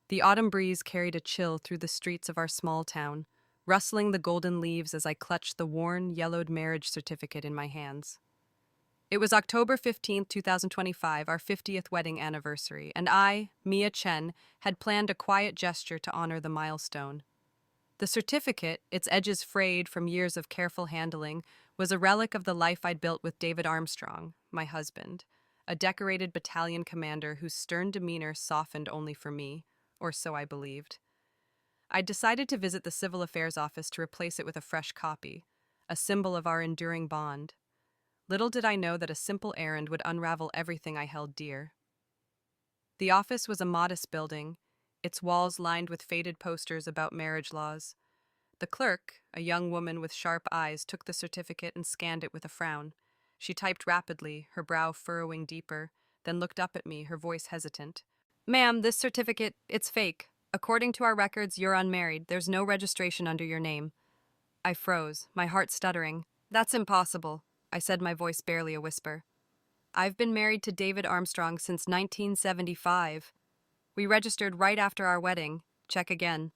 The autumn breeze carried a chill through the streets of our small town, rustling the golden leaves as I clutched the worn, yellowed marriage certificate in my hands. It was October 15th, 2025, our 50th wedding anniversary, and I, Mia Chen, had planned a quiet gesture to honor the milestone. The certificate, its edges frayed from years of careful handling, was a relic of the life I'd built with David Armstrong, my husband, a decorated battalion commander whose stern demeanor softened only for me, or so I believed. I'd decided to visit the Civil Affairs office to replace it with a fresh copy, a symbol of our enduring bond. Little did I know that a simple errand would unravel everything I held dear. The office was a modest building, its walls lined with faded posters about marriage laws. The clerk, a young woman with sharp eyes, took the certificate and scanned it with a frown. She typed rapidly, her brow furrowing deeper, then looked up at me, her voice hesitant. "Ma'am, this certificate, it's fake. According to our records, you're unmarried. There's no registration under your name." I froze, my heart stuttering. "That's impossible," I said, my voice barely a whisper. "I've been married to David Armstrong since 1975. We registered right after our wedding. Check again."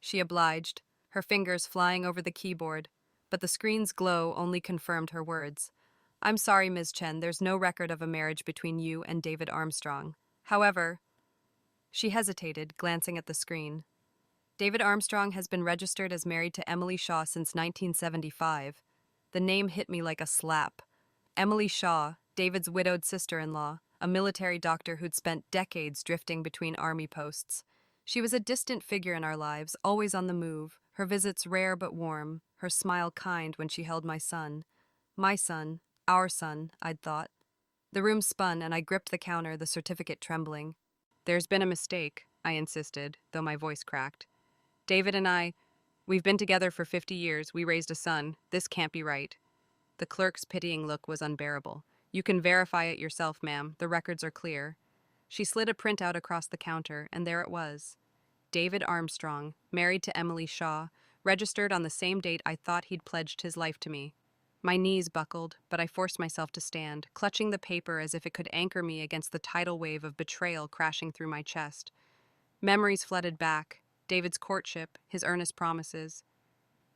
She obliged, her fingers flying over the keyboard, but the screen's glow only confirmed her words. "I'm sorry, Ms. Chen, there's no record of a marriage between you and David Armstrong. However," she hesitated, glancing at the screen. "David Armstrong has been registered as married to Emily Shaw since 1975. The name hit me like a slap. Emily Shaw, David's widowed sister-in-law, a military doctor who'd spent decades drifting between army posts. She was a distant figure in our lives, always on the move, her visits rare but warm, her smile kind when she held my son. My son, our son, I'd thought. The room spun and I gripped the counter, the certificate trembling. "There's been a mistake," I insisted, though my voice cracked. "David and we've been together for 50 years, we raised a son. This can't be right." The clerk's pitying look was unbearable. "You can verify it yourself, ma'am. The records are clear." She slid a printout across the counter, and there it was. David Armstrong, married to Emily Shaw, registered on the same date I thought he'd pledged his life to me. My knees buckled, but I forced myself to stand, clutching the paper as if it could anchor me against the tidal wave of betrayal crashing through my chest. Memories flooded back, David's courtship, his earnest promises.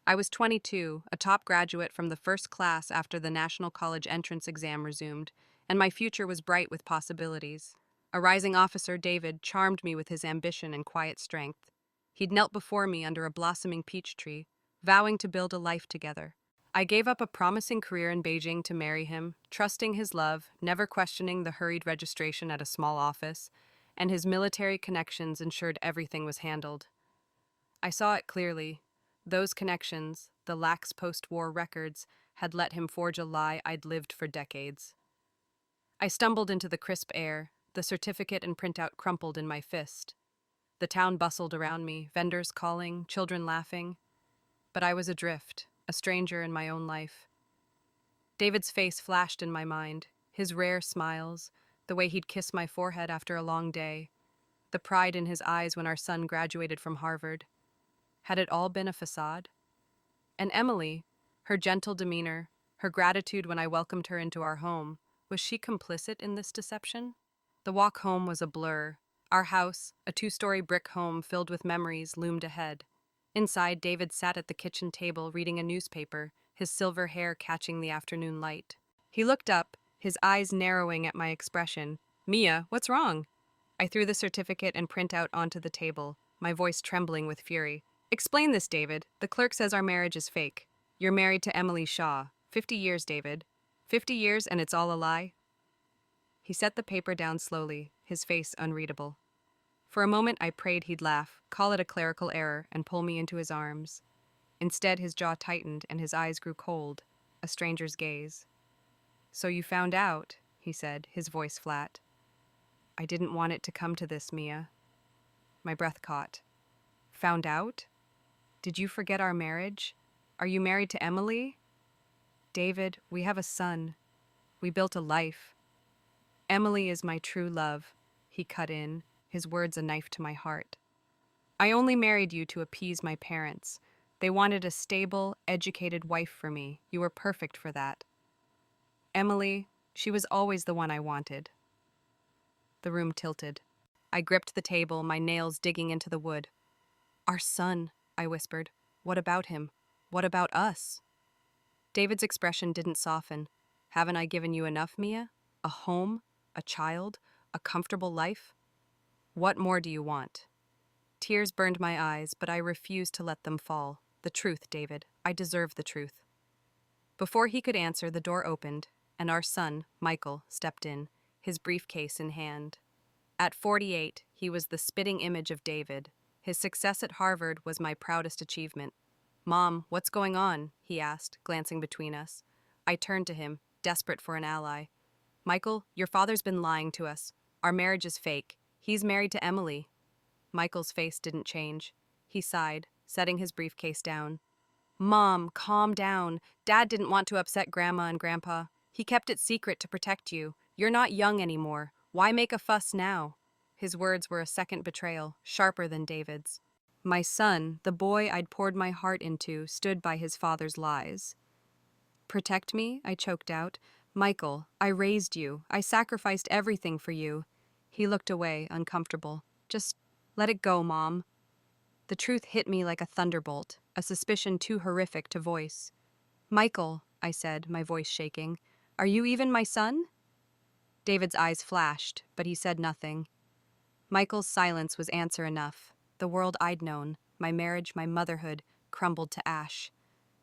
I was 22, a top graduate from the first class after the National College entrance exam resumed, and my future was bright with possibilities. A rising officer, David, charmed me with his ambition and quiet strength. He'd knelt before me under a blossoming peach tree, vowing to build a life together. I gave up a promising career in Beijing to marry him, trusting his love, never questioning the hurried registration at a small office, and his military connections ensured everything was handled. I saw it clearly. Those connections, the lax post-war records, had let him forge a lie I'd lived for decades. I stumbled into the crisp air, the certificate and printout crumpled in my fist. The town bustled around me, vendors calling, children laughing. But I was adrift, a stranger in my own life. David's face flashed in my mind, his rare smiles, the way he'd kiss my forehead after a long day, the pride in his eyes when our son graduated from Harvard. Had it all been a facade? And Emily, her gentle demeanor, her gratitude when I welcomed her into our home, was she complicit in this deception? The walk home was a blur. Our house, a 2-story brick home filled with memories, loomed ahead. Inside, David sat at the kitchen table reading a newspaper, his silver hair catching the afternoon light. He looked up, his eyes narrowing at my expression. "Mia, what's wrong?" I threw the certificate and printout onto the table, my voice trembling with fury. "Explain this, David. The clerk says our marriage is fake. You're married to Emily Shaw. 50 years, David. 50 years and it's all a lie?" He set the paper down slowly, his face unreadable. For a moment I prayed he'd laugh, call it a clerical error, and pull me into his arms. Instead, his jaw tightened and his eyes grew cold, a stranger's gaze. "So you found out," he said, his voice flat. "I didn't want it to come to this, Mia." My breath caught. "Found out? Did you forget our marriage? Are you married to Emily?" "David, we have a son. We built a life. Emily is my true love," he cut in, his words a knife to my heart. "I only married you to appease my parents. They wanted a stable, educated wife for me. You were perfect for that. Emily, she was always the one I wanted." The room tilted. I gripped the table, my nails digging into the wood. Our son, I whispered. What about him? What about us? David's expression didn't soften. Haven't I given you enough, Mia? A home? A child? A comfortable life? What more do you want? Tears burned my eyes, but I refused to let them fall. The truth, David. I deserve the truth. Before he could answer, the door opened, and our son, Michael, stepped in, his briefcase in hand. At 48, he was the spitting image of David. His success at Harvard was my proudest achievement. Mom, what's going on? He asked, glancing between us. I turned to him, desperate for an ally. Michael, your father's been lying to us. Our marriage is fake. He's married to Emily. Michael's face didn't change. He sighed, setting his briefcase down. Mom, calm down. Dad didn't want to upset Grandma and Grandpa. He kept it secret to protect you. You're not young anymore. Why make a fuss now? His words were a second betrayal, sharper than David's. My son, the boy I'd poured my heart into, stood by his father's lies. Protect me? I choked out. Michael, I raised you. I sacrificed everything for you. He looked away, uncomfortable. Just let it go, Mom. The truth hit me like a thunderbolt, a suspicion too horrific to voice. Michael, I said, my voice shaking, are you even my son? David's eyes flashed, but he said nothing. Michael's silence was answer enough. The world I'd known, my marriage, my motherhood, crumbled to ash.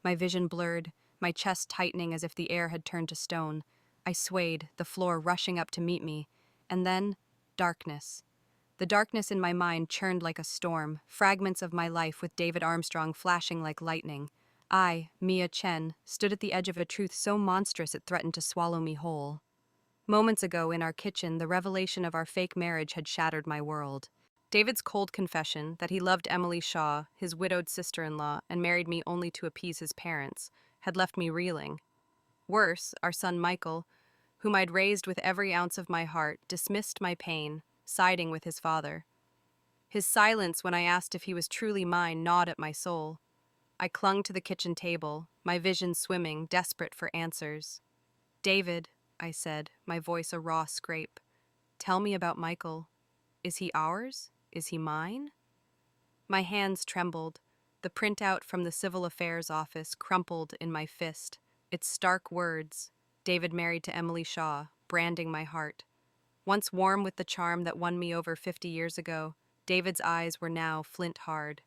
My vision blurred, my chest tightening as if the air had turned to stone. I swayed, the floor rushing up to meet me. And then, darkness. The darkness in my mind churned like a storm, fragments of my life with David Armstrong flashing like lightning. I, Mia Chen, stood at the edge of a truth so monstrous it threatened to swallow me whole. Moments ago, in our kitchen, the revelation of our fake marriage had shattered my world. David's cold confession that he loved Emily Shaw, his widowed sister-in-law, and married me only to appease his parents, had left me reeling. Worse, our son Michael, whom I'd raised with every ounce of my heart, dismissed my pain, siding with his father. His silence when I asked if he was truly mine gnawed at my soul. I clung to the kitchen table, my vision swimming, desperate for answers. David, I said, my voice a raw scrape, tell me about Michael. Is he ours? Is he mine? My hands trembled. The printout from the Civil Affairs office crumpled in my fist. Its stark words, David married to Emily Shaw, branding my heart. Once warm with the charm that won me over 50 years ago, David's eyes were now flint hard.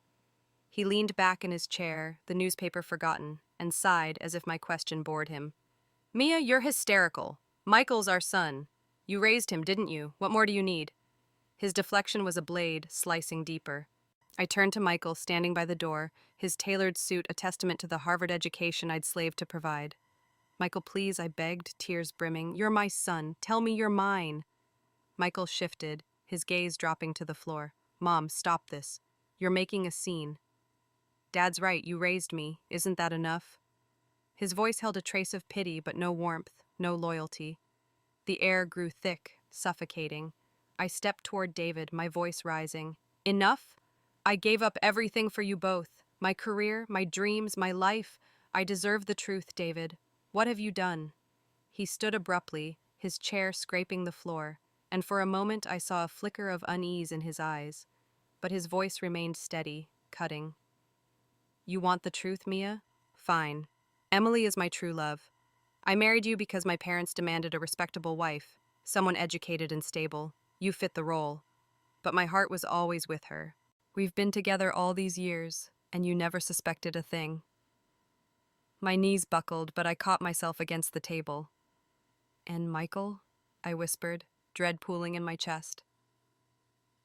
He leaned back in his chair, the newspaper forgotten, and sighed as if my question bored him. Mia, you're hysterical. Michael's our son. You raised him, didn't you? What more do you need? His deflection was a blade, slicing deeper. I turned to Michael, standing by the door, his tailored suit a testament to the Harvard education I'd slaved to provide. Michael, please, I begged, tears brimming. You're my son. Tell me you're mine. Michael shifted, his gaze dropping to the floor. Mom, stop this. You're making a scene. Dad's right, you raised me. Isn't that enough? His voice held a trace of pity, but no warmth, no loyalty. The air grew thick, suffocating. I stepped toward David, my voice rising. Enough? I gave up everything for you both. My career, my dreams, my life. I deserve the truth, David. What have you done? He stood abruptly, his chair scraping the floor, and for a moment I saw a flicker of unease in his eyes. But his voice remained steady, cutting. You want the truth, Mia? Fine. Emily is my true love. I married you because my parents demanded a respectable wife, someone educated and stable. You fit the role. But my heart was always with her. We've been together all these years, and you never suspected a thing. My knees buckled, but I caught myself against the table. And Michael? I whispered, dread pooling in my chest.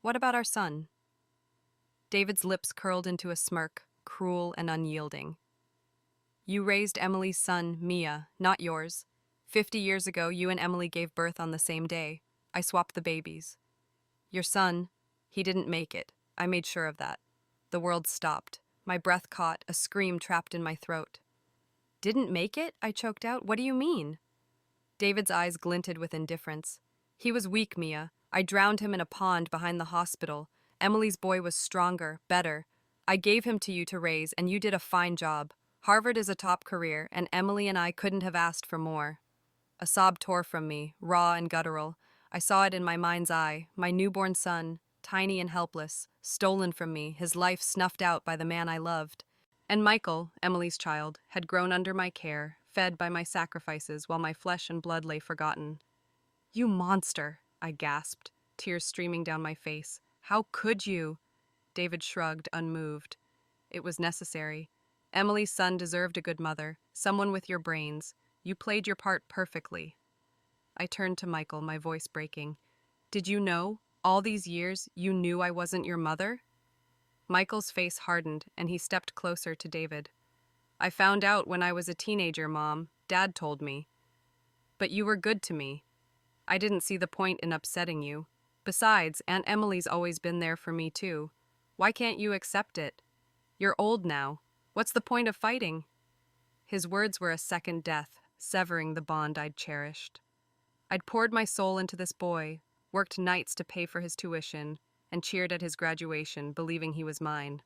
What about our son? David's lips curled into a smirk, cruel and unyielding. You raised Emily's son, Mia, not yours. 50 years ago, you and Emily gave birth on the same day. I swapped the babies. Your son, he didn't make it. I made sure of that. The world stopped. My breath caught, a scream trapped in my throat. Didn't make it? I choked out. What do you mean? David's eyes glinted with indifference. He was weak, Mia. I drowned him in a pond behind the hospital. Emily's boy was stronger, better. I gave him to you to raise, and you did a fine job. Harvard is a top career, and Emily and I couldn't have asked for more. A sob tore from me, raw and guttural. I saw it in my mind's eye, my newborn son, tiny and helpless, stolen from me, his life snuffed out by the man I loved. And Michael, Emily's child, had grown under my care, fed by my sacrifices while my flesh and blood lay forgotten. "You monster," I gasped, tears streaming down my face. "How could you?" David shrugged, unmoved. "It was necessary. Emily's son deserved a good mother, someone with your brains. You played your part perfectly." I turned to Michael, my voice breaking. "Did you know? All these years, you knew I wasn't your mother?" Michael's face hardened, and he stepped closer to David. "I found out when I was a teenager, Mom. Dad told me. But you were good to me. I didn't see the point in upsetting you. Besides, Aunt Emily's always been there for me, too. Why can't you accept it? You're old now. What's the point of fighting?" His words were a second death, severing the bond I'd cherished. I'd poured my soul into this boy, worked nights to pay for his tuition, and cheered at his graduation, believing he was mine.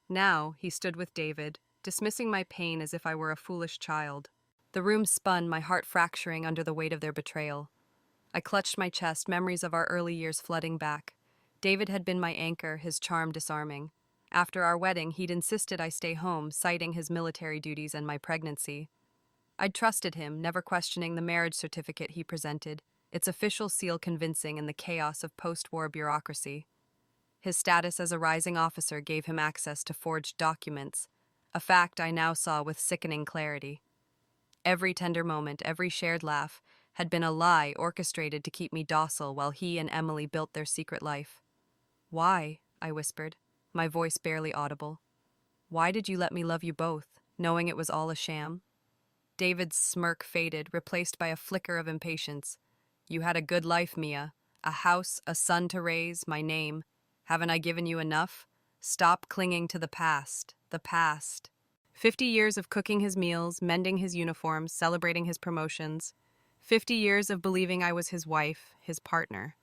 Now, he stood with David, dismissing my pain as if I were a foolish child. The room spun, my heart fracturing under the weight of their betrayal. I clutched my chest, memories of our early years flooding back. David had been my anchor, his charm disarming. After our wedding, he'd insisted I stay home, citing his military duties and my pregnancy. I'd trusted him, never questioning the marriage certificate he presented, its official seal convincing in the chaos of post-war bureaucracy. His status as a rising officer gave him access to forged documents, a fact I now saw with sickening clarity. Every tender moment, every shared laugh, had been a lie orchestrated to keep me docile while he and Emily built their secret life. "Why?" I whispered, my voice barely audible. "Why did you let me love you both, knowing it was all a sham?" David's smirk faded, replaced by a flicker of impatience. "You had a good life, Mia. A house, a son to raise, my name. Haven't I given you enough? Stop clinging to the past. The past." 50 years of cooking his meals, mending his uniforms, celebrating his promotions. 50 years of believing I was his wife, his partner.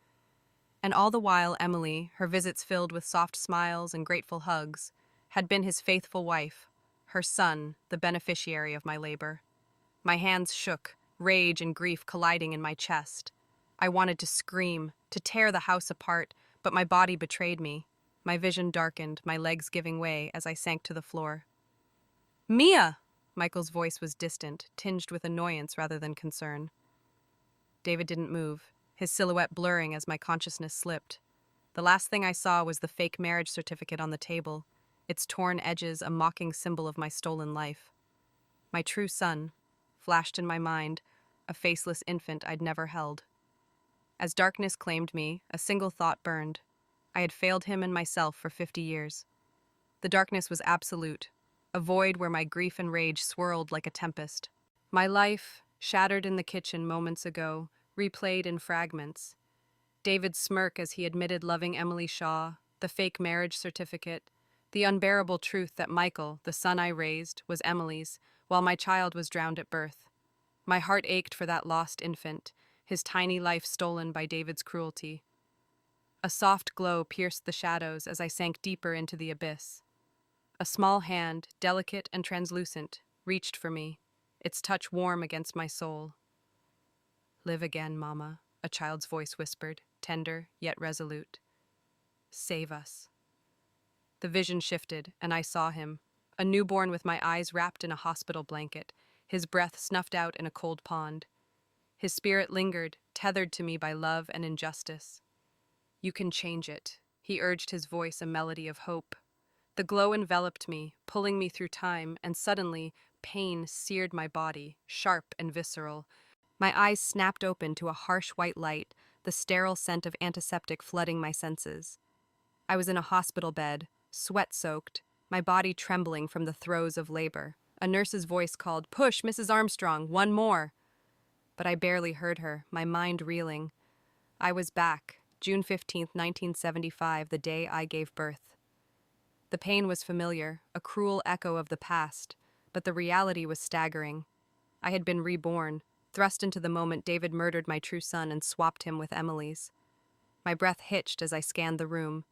And all the while, Emily, her visits filled with soft smiles and grateful hugs, had been his faithful wife, her son, the beneficiary of my labor. My hands shook, rage and grief colliding in my chest. I wanted to scream, to tear the house apart, but my body betrayed me. My vision darkened, my legs giving way as I sank to the floor. "Mia!" Michael's voice was distant, tinged with annoyance rather than concern. David didn't move, his silhouette blurring as my consciousness slipped. The last thing I saw was the fake marriage certificate on the table, its torn edges a mocking symbol of my stolen life. My true son, flashed in my mind, a faceless infant I'd never held. As darkness claimed me, a single thought burned. I had failed him and myself for 50 years. The darkness was absolute, a void where my grief and rage swirled like a tempest. My life, shattered in the kitchen moments ago, replayed in fragments. David's smirk as he admitted loving Emily Shaw, the fake marriage certificate, the unbearable truth that Michael, the son I raised, was Emily's, while my child was drowned at birth. My heart ached for that lost infant, his tiny life stolen by David's cruelty. A soft glow pierced the shadows as I sank deeper into the abyss. A small hand, delicate and translucent, reached for me, its touch warm against my soul. "Live again, Mama," a child's voice whispered, tender yet resolute. "Save us." The vision shifted, and I saw him, a newborn with my eyes wrapped in a hospital blanket, his breath snuffed out in a cold pond. His spirit lingered, tethered to me by love and injustice. "You can change it," he urged, his voice a melody of hope. The glow enveloped me, pulling me through time, and suddenly, pain seared my body, sharp and visceral. My eyes snapped open to a harsh white light, the sterile scent of antiseptic flooding my senses. I was in a hospital bed, sweat-soaked, my body trembling from the throes of labor. A nurse's voice called, "Push, Mrs. Armstrong, one more." But I barely heard her, my mind reeling. I was back, June 15th, 1975, the day I gave birth. The pain was familiar, a cruel echo of the past, but the reality was staggering. I had been reborn, thrust into the moment David murdered my true son and swapped him with Emily's. My breath hitched as I scanned the room.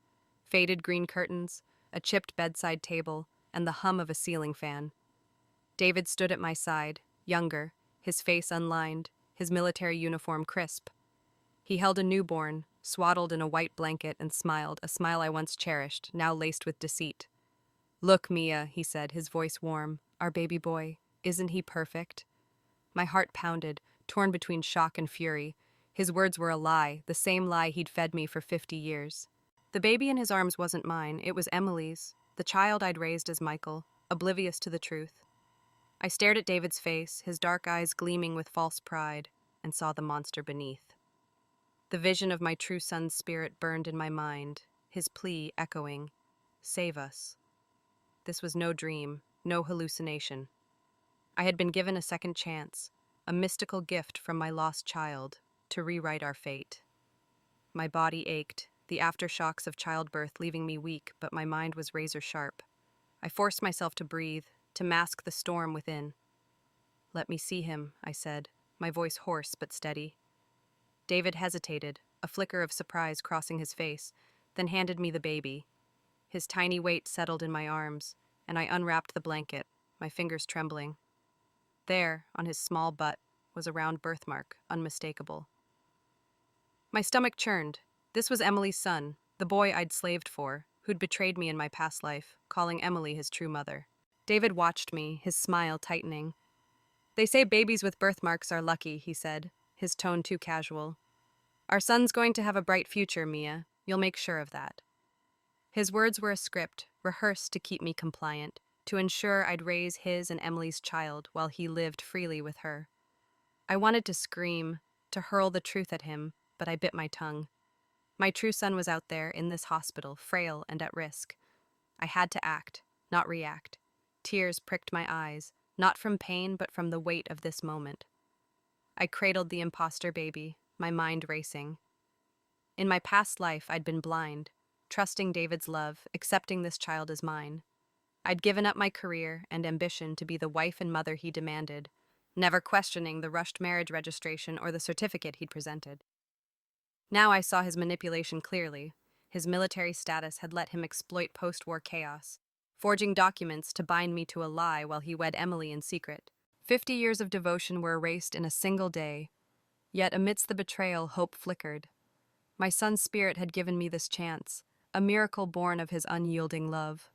Faded green curtains, a chipped bedside table, and the hum of a ceiling fan. David stood at my side, younger, his face unlined, his military uniform crisp. He held a newborn, swaddled in a white blanket, and smiled, a smile I once cherished, now laced with deceit. "Look, Mia," he said, his voice warm. "Our baby boy. Isn't he perfect?" My heart pounded, torn between shock and fury. His words were a lie, the same lie he'd fed me for 50 years. The baby in his arms wasn't mine, it was Emily's, the child I'd raised as Michael, oblivious to the truth. I stared at David's face, his dark eyes gleaming with false pride, and saw the monster beneath. The vision of my true son's spirit burned in my mind, his plea echoing, "Save us." This was no dream, no hallucination. I had been given a second chance, a mystical gift from my lost child, to rewrite our fate. My body ached, the aftershocks of childbirth leaving me weak, but my mind was razor sharp. I forced myself to breathe, to mask the storm within. "Let me see him," I said, my voice hoarse but steady. David hesitated, a flicker of surprise crossing his face, then handed me the baby. His tiny weight settled in my arms, and I unwrapped the blanket, my fingers trembling. There, on his small butt, was a round birthmark, unmistakable. My stomach churned. This was Emily's son, the boy I'd slaved for, who'd betrayed me in my past life, calling Emily his true mother. David watched me, his smile tightening. "They say babies with birthmarks are lucky," he said, his tone too casual. "Our son's going to have a bright future, Mia. You'll make sure of that." His words were a script, rehearsed to keep me compliant, to ensure I'd raise his and Emily's child while he lived freely with her. I wanted to scream, to hurl the truth at him, but I bit my tongue. My true son was out there, in this hospital, frail and at risk. I had to act, not react. Tears pricked my eyes, not from pain but from the weight of this moment. I cradled the imposter baby, my mind racing. In my past life, I'd been blind, trusting David's love, accepting this child as mine. I'd given up my career and ambition to be the wife and mother he demanded, never questioning the rushed marriage registration or the certificate he'd presented. Now I saw his manipulation clearly. His military status had let him exploit post-war chaos, forging documents to bind me to a lie while he wed Emily in secret. 50 years of devotion were erased in a single day, yet amidst the betrayal, hope flickered. My son's spirit had given me this chance, a miracle born of his unyielding love.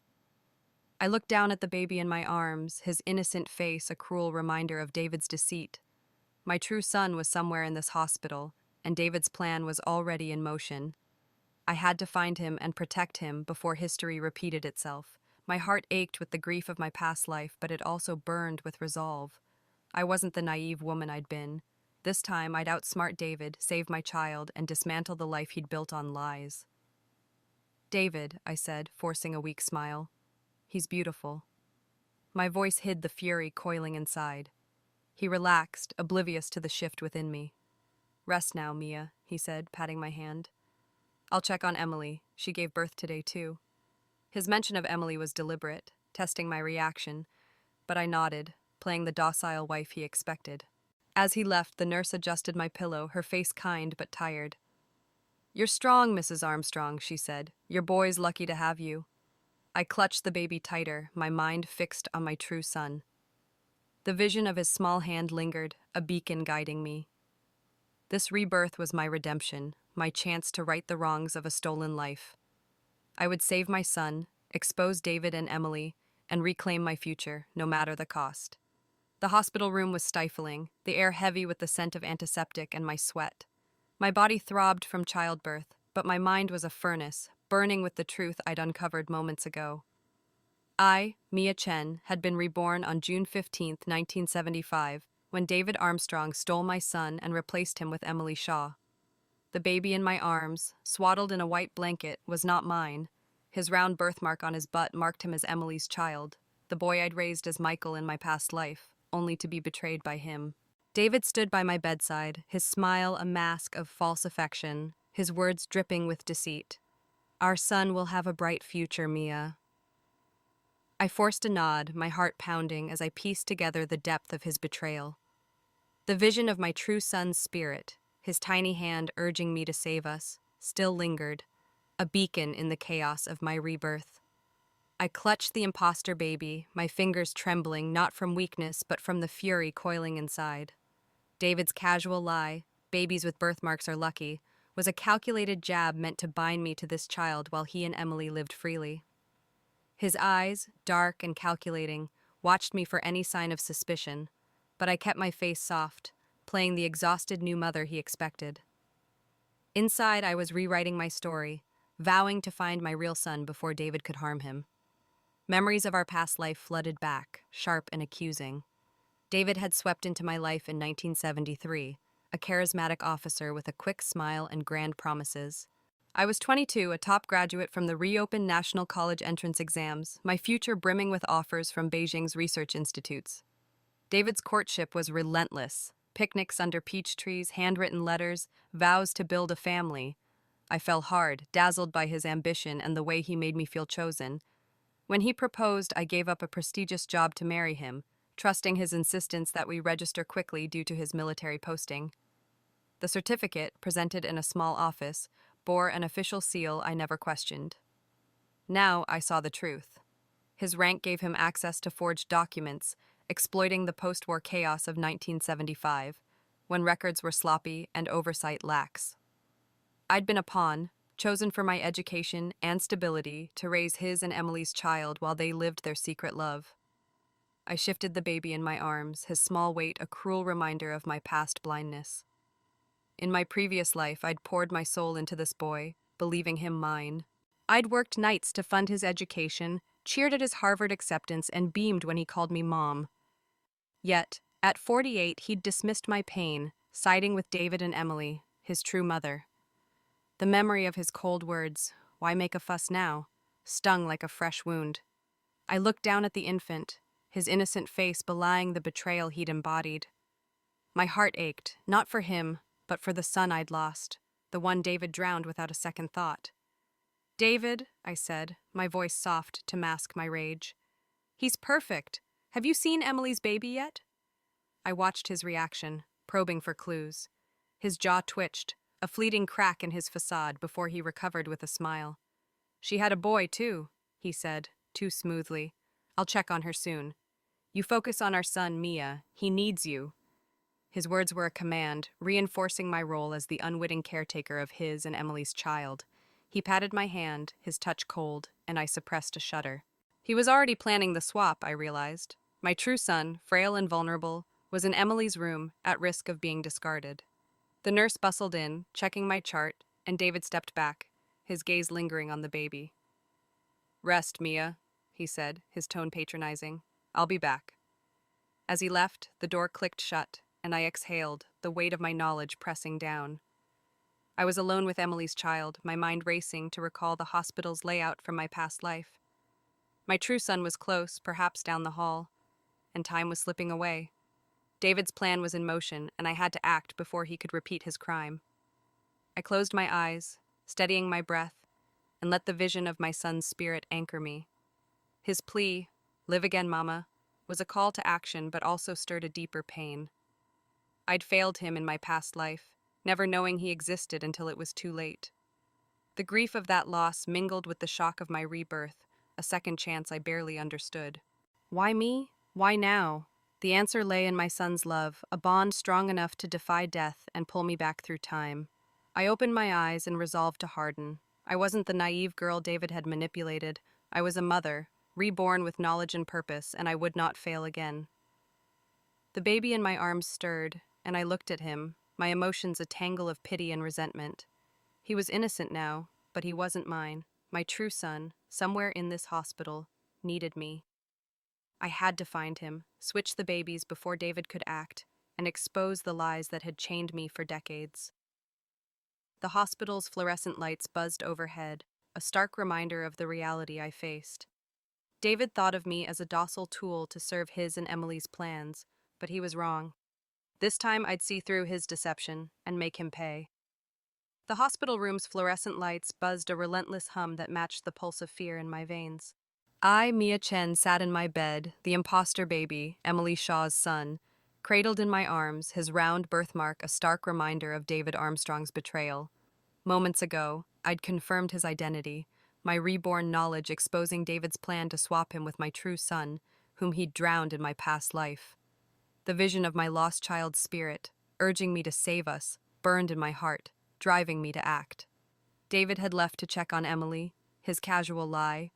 I looked down at the baby in my arms, his innocent face a cruel reminder of David's deceit. My true son was somewhere in this hospital, and David's plan was already in motion. I had to find him and protect him before history repeated itself. My heart ached with the grief of my past life, but it also burned with resolve. I wasn't the naive woman I'd been. This time I'd outsmart David, save my child, and dismantle the life he'd built on lies. "David," I said, forcing a weak smile. "He's beautiful." My voice hid the fury coiling inside. He relaxed, oblivious to the shift within me. "Rest now, Mia," he said, patting my hand. "I'll check on Emily. She gave birth today, too." His mention of Emily was deliberate, testing my reaction, but I nodded, playing the docile wife he expected. As he left, the nurse adjusted my pillow, her face kind but tired. "You're strong, Mrs. Armstrong," she said. "Your boy's lucky to have you." I clutched the baby tighter, my mind fixed on my true son. The vision of his small hand lingered, a beacon guiding me. This rebirth was my redemption, my chance to right the wrongs of a stolen life. I would save my son, expose David and Emily, and reclaim my future, no matter the cost. The hospital room was stifling, the air heavy with the scent of antiseptic and my sweat. My body throbbed from childbirth, but my mind was a furnace, burning with the truth I'd uncovered moments ago. I, Mia Chen, had been reborn on June 15, 1975, when David Armstrong stole my son and replaced him with Emily Shaw. The baby in my arms, swaddled in a white blanket, was not mine. His round birthmark on his butt marked him as Emily's child, the boy I'd raised as Michael in my past life, only to be betrayed by him. David stood by my bedside, his smile a mask of false affection, his words dripping with deceit. "Our son will have a bright future, Mia." I forced a nod, my heart pounding as I pieced together the depth of his betrayal. The vision of my true son's spirit, his tiny hand urging me to save us, still lingered, a beacon in the chaos of my rebirth. I clutched the imposter baby, my fingers trembling not from weakness but from the fury coiling inside. David's casual lie, "Babies with birthmarks are lucky," was a calculated jab meant to bind me to this child while he and Emily lived freely. His eyes, dark and calculating, watched me for any sign of suspicion, but I kept my face soft, playing the exhausted new mother he expected. Inside, I was rewriting my story, vowing to find my real son before David could harm him. Memories of our past life flooded back, sharp and accusing. David had swept into my life in 1973, a charismatic officer with a quick smile and grand promises. I was 22, a top graduate from the reopened National College entrance exams, my future brimming with offers from Beijing's research institutes. David's courtship was relentless. Picnics under peach trees, handwritten letters, vows to build a family. I fell hard, dazzled by his ambition and the way he made me feel chosen. When he proposed, I gave up a prestigious job to marry him, trusting his insistence that we register quickly due to his military posting. The certificate, presented in a small office, bore an official seal I never questioned. Now I saw the truth. His rank gave him access to forged documents, exploiting the post-war chaos of 1975, when records were sloppy and oversight lax. I'd been a pawn, chosen for my education and stability to raise his and Emily's child while they lived their secret love. I shifted the baby in my arms, his small weight a cruel reminder of my past blindness. In my previous life, I'd poured my soul into this boy, believing him mine. I'd worked nights to fund his education, cheered at his Harvard acceptance, and beamed when he called me Mom. Yet, at 48, he'd dismissed my pain, siding with David and Emily, his true mother. The memory of his cold words, "Why make a fuss now?" stung like a fresh wound. I looked down at the infant, his innocent face belying the betrayal he'd embodied. My heart ached, not for him, but for the son I'd lost, the one David drowned without a second thought. "David," I said, my voice soft to mask my rage. "He's perfect. Have you seen Emily's baby yet?" I watched his reaction, probing for clues. His jaw twitched, a fleeting crack in his facade before he recovered with a smile. "She had a boy, too," he said, too smoothly. "I'll check on her soon. You focus on our son, Mia. He needs you." His words were a command, reinforcing my role as the unwitting caretaker of his and Emily's child. He patted my hand, his touch cold, and I suppressed a shudder. He was already planning the swap, I realized. My true son, frail and vulnerable, was in Emily's room, at risk of being discarded. The nurse bustled in, checking my chart, and David stepped back, his gaze lingering on the baby. "Rest, Mia," he said, his tone patronizing. "I'll be back." As he left, the door clicked shut, and I exhaled, the weight of my knowledge pressing down. I was alone with Emily's child, my mind racing to recall the hospital's layout from my past life. My true son was close, perhaps down the hall, and time was slipping away. David's plan was in motion, and I had to act before he could repeat his crime. I closed my eyes, steadying my breath, and let the vision of my son's spirit anchor me. His plea, "Live again, Mama," was a call to action but also stirred a deeper pain. I'd failed him in my past life, never knowing he existed until it was too late. The grief of that loss mingled with the shock of my rebirth, a second chance I barely understood. Why me? Why now? The answer lay in my son's love, a bond strong enough to defy death and pull me back through time. I opened my eyes and resolved to harden. I wasn't the naive girl David had manipulated. I was a mother, reborn with knowledge and purpose, and I would not fail again. The baby in my arms stirred, and I looked at him, my emotions a tangle of pity and resentment. He was innocent now, but he wasn't mine. My true son, somewhere in this hospital, needed me. I had to find him, switch the babies before David could act, and expose the lies that had chained me for decades. The hospital's fluorescent lights buzzed overhead, a stark reminder of the reality I faced. David thought of me as a docile tool to serve his and Emily's plans, but he was wrong. This time I'd see through his deception and make him pay. The hospital room's fluorescent lights buzzed a relentless hum that matched the pulse of fear in my veins. I, Mia Chen, sat in my bed, the imposter baby, Emily Shaw's son, cradled in my arms, his round birthmark a stark reminder of David Armstrong's betrayal. Moments ago, I'd confirmed his identity, my reborn knowledge exposing David's plan to swap him with my true son, whom he'd drowned in my past life. The vision of my lost child's spirit, urging me to save us, burned in my heart, driving me to act. David had left to check on Emily, his casual lie.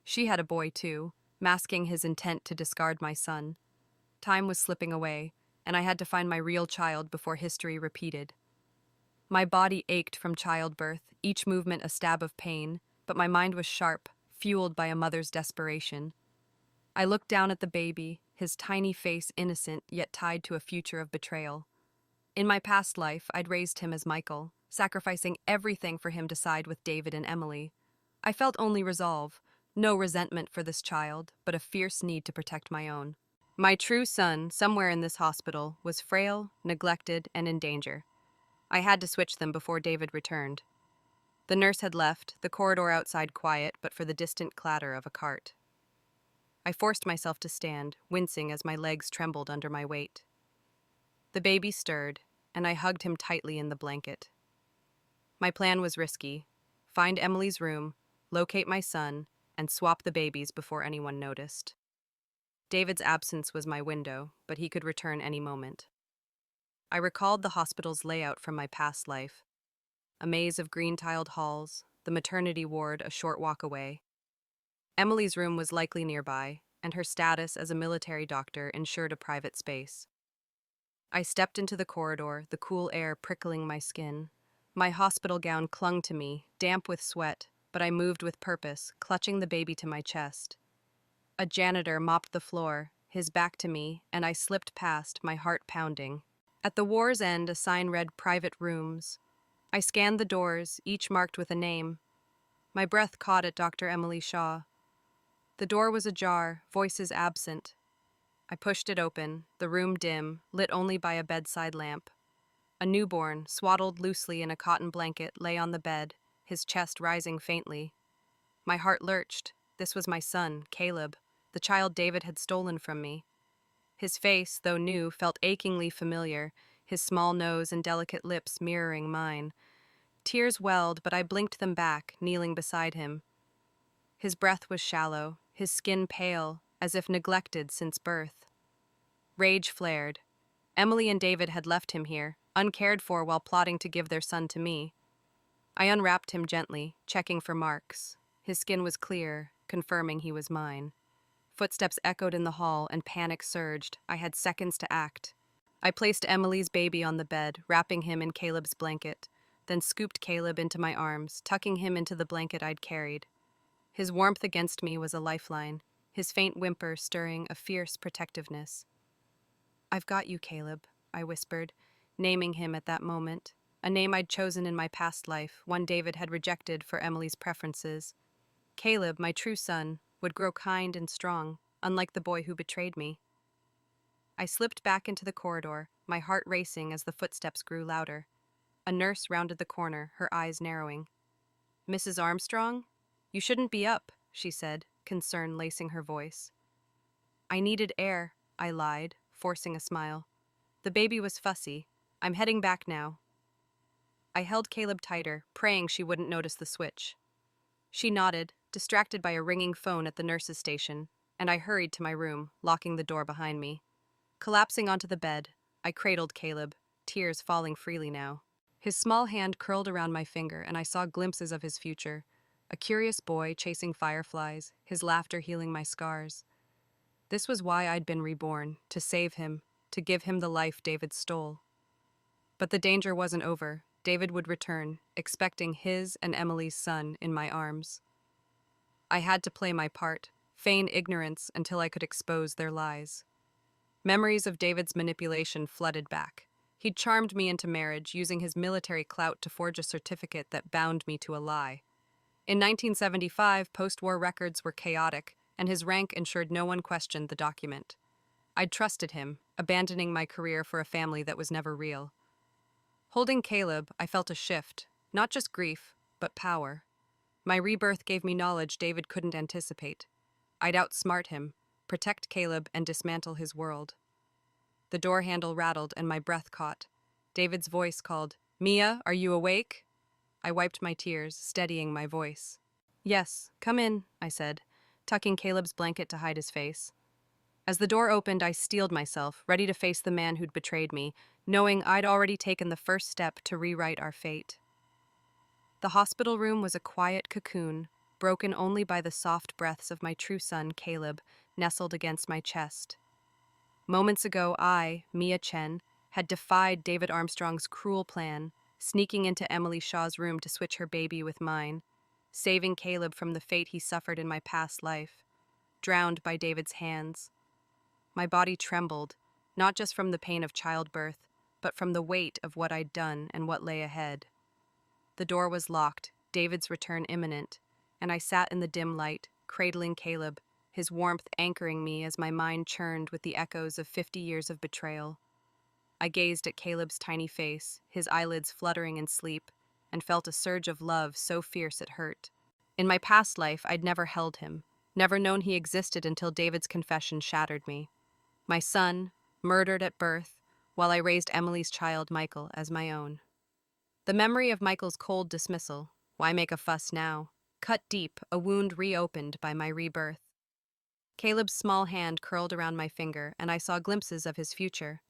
She had a boy too, masking his intent to discard my son. Time was slipping away, and I had to find my real child before history repeated. My body ached from childbirth, each movement a stab of pain, but my mind was sharp, fueled by a mother's desperation. I looked down at the baby, his tiny face innocent yet tied to a future of betrayal. In my past life, I'd raised him as Michael, sacrificing everything for him to side with David and Emily. I felt only resolve, no resentment for this child, but a fierce need to protect my own. My true son, somewhere in this hospital, was frail, neglected, and in danger. I had to switch them before David returned. The nurse had left, the corridor outside quiet but for the distant clatter of a cart. I forced myself to stand, wincing as my legs trembled under my weight. The baby stirred, and I hugged him tightly in the blanket. My plan was risky: find Emily's room, locate my son, and swap the babies before anyone noticed. David's absence was my window, but he could return any moment. I recalled the hospital's layout from my past life: a maze of green-tiled halls, the maternity ward a short walk away. Emily's room was likely nearby, and her status as a military doctor ensured a private space. I stepped into the corridor, the cool air prickling my skin. My hospital gown clung to me, damp with sweat, but I moved with purpose, clutching the baby to my chest. A janitor mopped the floor, his back to me, and I slipped past, my heart pounding. At the war's end, a sign read "Private Rooms." I scanned the doors, each marked with a name. My breath caught at Dr. Emily Shaw. The door was ajar, voices absent. I pushed it open, the room dim, lit only by a bedside lamp. A newborn, swaddled loosely in a cotton blanket, lay on the bed, his chest rising faintly. My heart lurched. This was my son, Caleb, the child David had stolen from me. His face, though new, felt achingly familiar, his small nose and delicate lips mirroring mine. Tears welled, but I blinked them back, kneeling beside him. His breath was shallow, his skin pale, as if neglected since birth. Rage flared. Emily and David had left him here, uncared for while plotting to give their son to me. I unwrapped him gently, checking for marks. His skin was clear, confirming he was mine. Footsteps echoed in the hall, and panic surged. I had seconds to act. I placed Emily's baby on the bed, wrapping him in Caleb's blanket, then scooped Caleb into my arms, tucking him into the blanket I'd carried. His warmth against me was a lifeline, his faint whimper stirring a fierce protectiveness. "I've got you, Caleb," I whispered, naming him at that moment, a name I'd chosen in my past life, one David had rejected for Emily's preferences. Caleb, my true son, would grow kind and strong, unlike the boy who betrayed me. I slipped back into the corridor, my heart racing as the footsteps grew louder. A nurse rounded the corner, her eyes narrowing. "Mrs. Armstrong? You shouldn't be up," she said, concern lacing her voice. "I needed air," I lied, forcing a smile. "The baby was fussy. I'm heading back now." I held Caleb tighter, praying she wouldn't notice the switch. She nodded, distracted by a ringing phone at the nurse's station, and I hurried to my room, locking the door behind me. Collapsing onto the bed, I cradled Caleb, tears falling freely now. His small hand curled around my finger, and I saw glimpses of his future. A curious boy chasing fireflies, his laughter healing my scars. This was why I'd been reborn, to save him, to give him the life David stole. But the danger wasn't over. David would return, expecting his and Emily's son in my arms. I had to play my part, feign ignorance until I could expose their lies. Memories of David's manipulation flooded back. He'd charmed me into marriage, using his military clout to forge a certificate that bound me to a lie. In 1975, post-war records were chaotic, and his rank ensured no one questioned the document. I'd trusted him, abandoning my career for a family that was never real. Holding Caleb, I felt a shift, not just grief, but power. My rebirth gave me knowledge David couldn't anticipate. I'd outsmart him, protect Caleb, and dismantle his world. The door handle rattled and my breath caught. David's voice called, "Mia, are you awake?" I wiped my tears, steadying my voice. "Yes, come in," I said, tucking Caleb's blanket to hide his face. As the door opened, I steeled myself, ready to face the man who'd betrayed me, knowing I'd already taken the first step to rewrite our fate. The hospital room was a quiet cocoon, broken only by the soft breaths of my true son, Caleb, nestled against my chest. Moments ago, I, Mia Chen, had defied David Armstrong's cruel plan, sneaking into Emily Shaw's room to switch her baby with mine, saving Caleb from the fate he suffered in my past life, drowned by David's hands. My body trembled, not just from the pain of childbirth, but from the weight of what I'd done and what lay ahead. The door was locked, David's return imminent, and I sat in the dim light, cradling Caleb, his warmth anchoring me as my mind churned with the echoes of 50 years of betrayal. I gazed at Caleb's tiny face, his eyelids fluttering in sleep, and felt a surge of love so fierce it hurt. In my past life, I'd never held him, never known he existed until David's confession shattered me. My son, murdered at birth, while I raised Emily's child, Michael, as my own. The memory of Michael's cold dismissal, why make a fuss now, cut deep, a wound reopened by my rebirth. Caleb's small hand curled around my finger, and I saw glimpses of his future.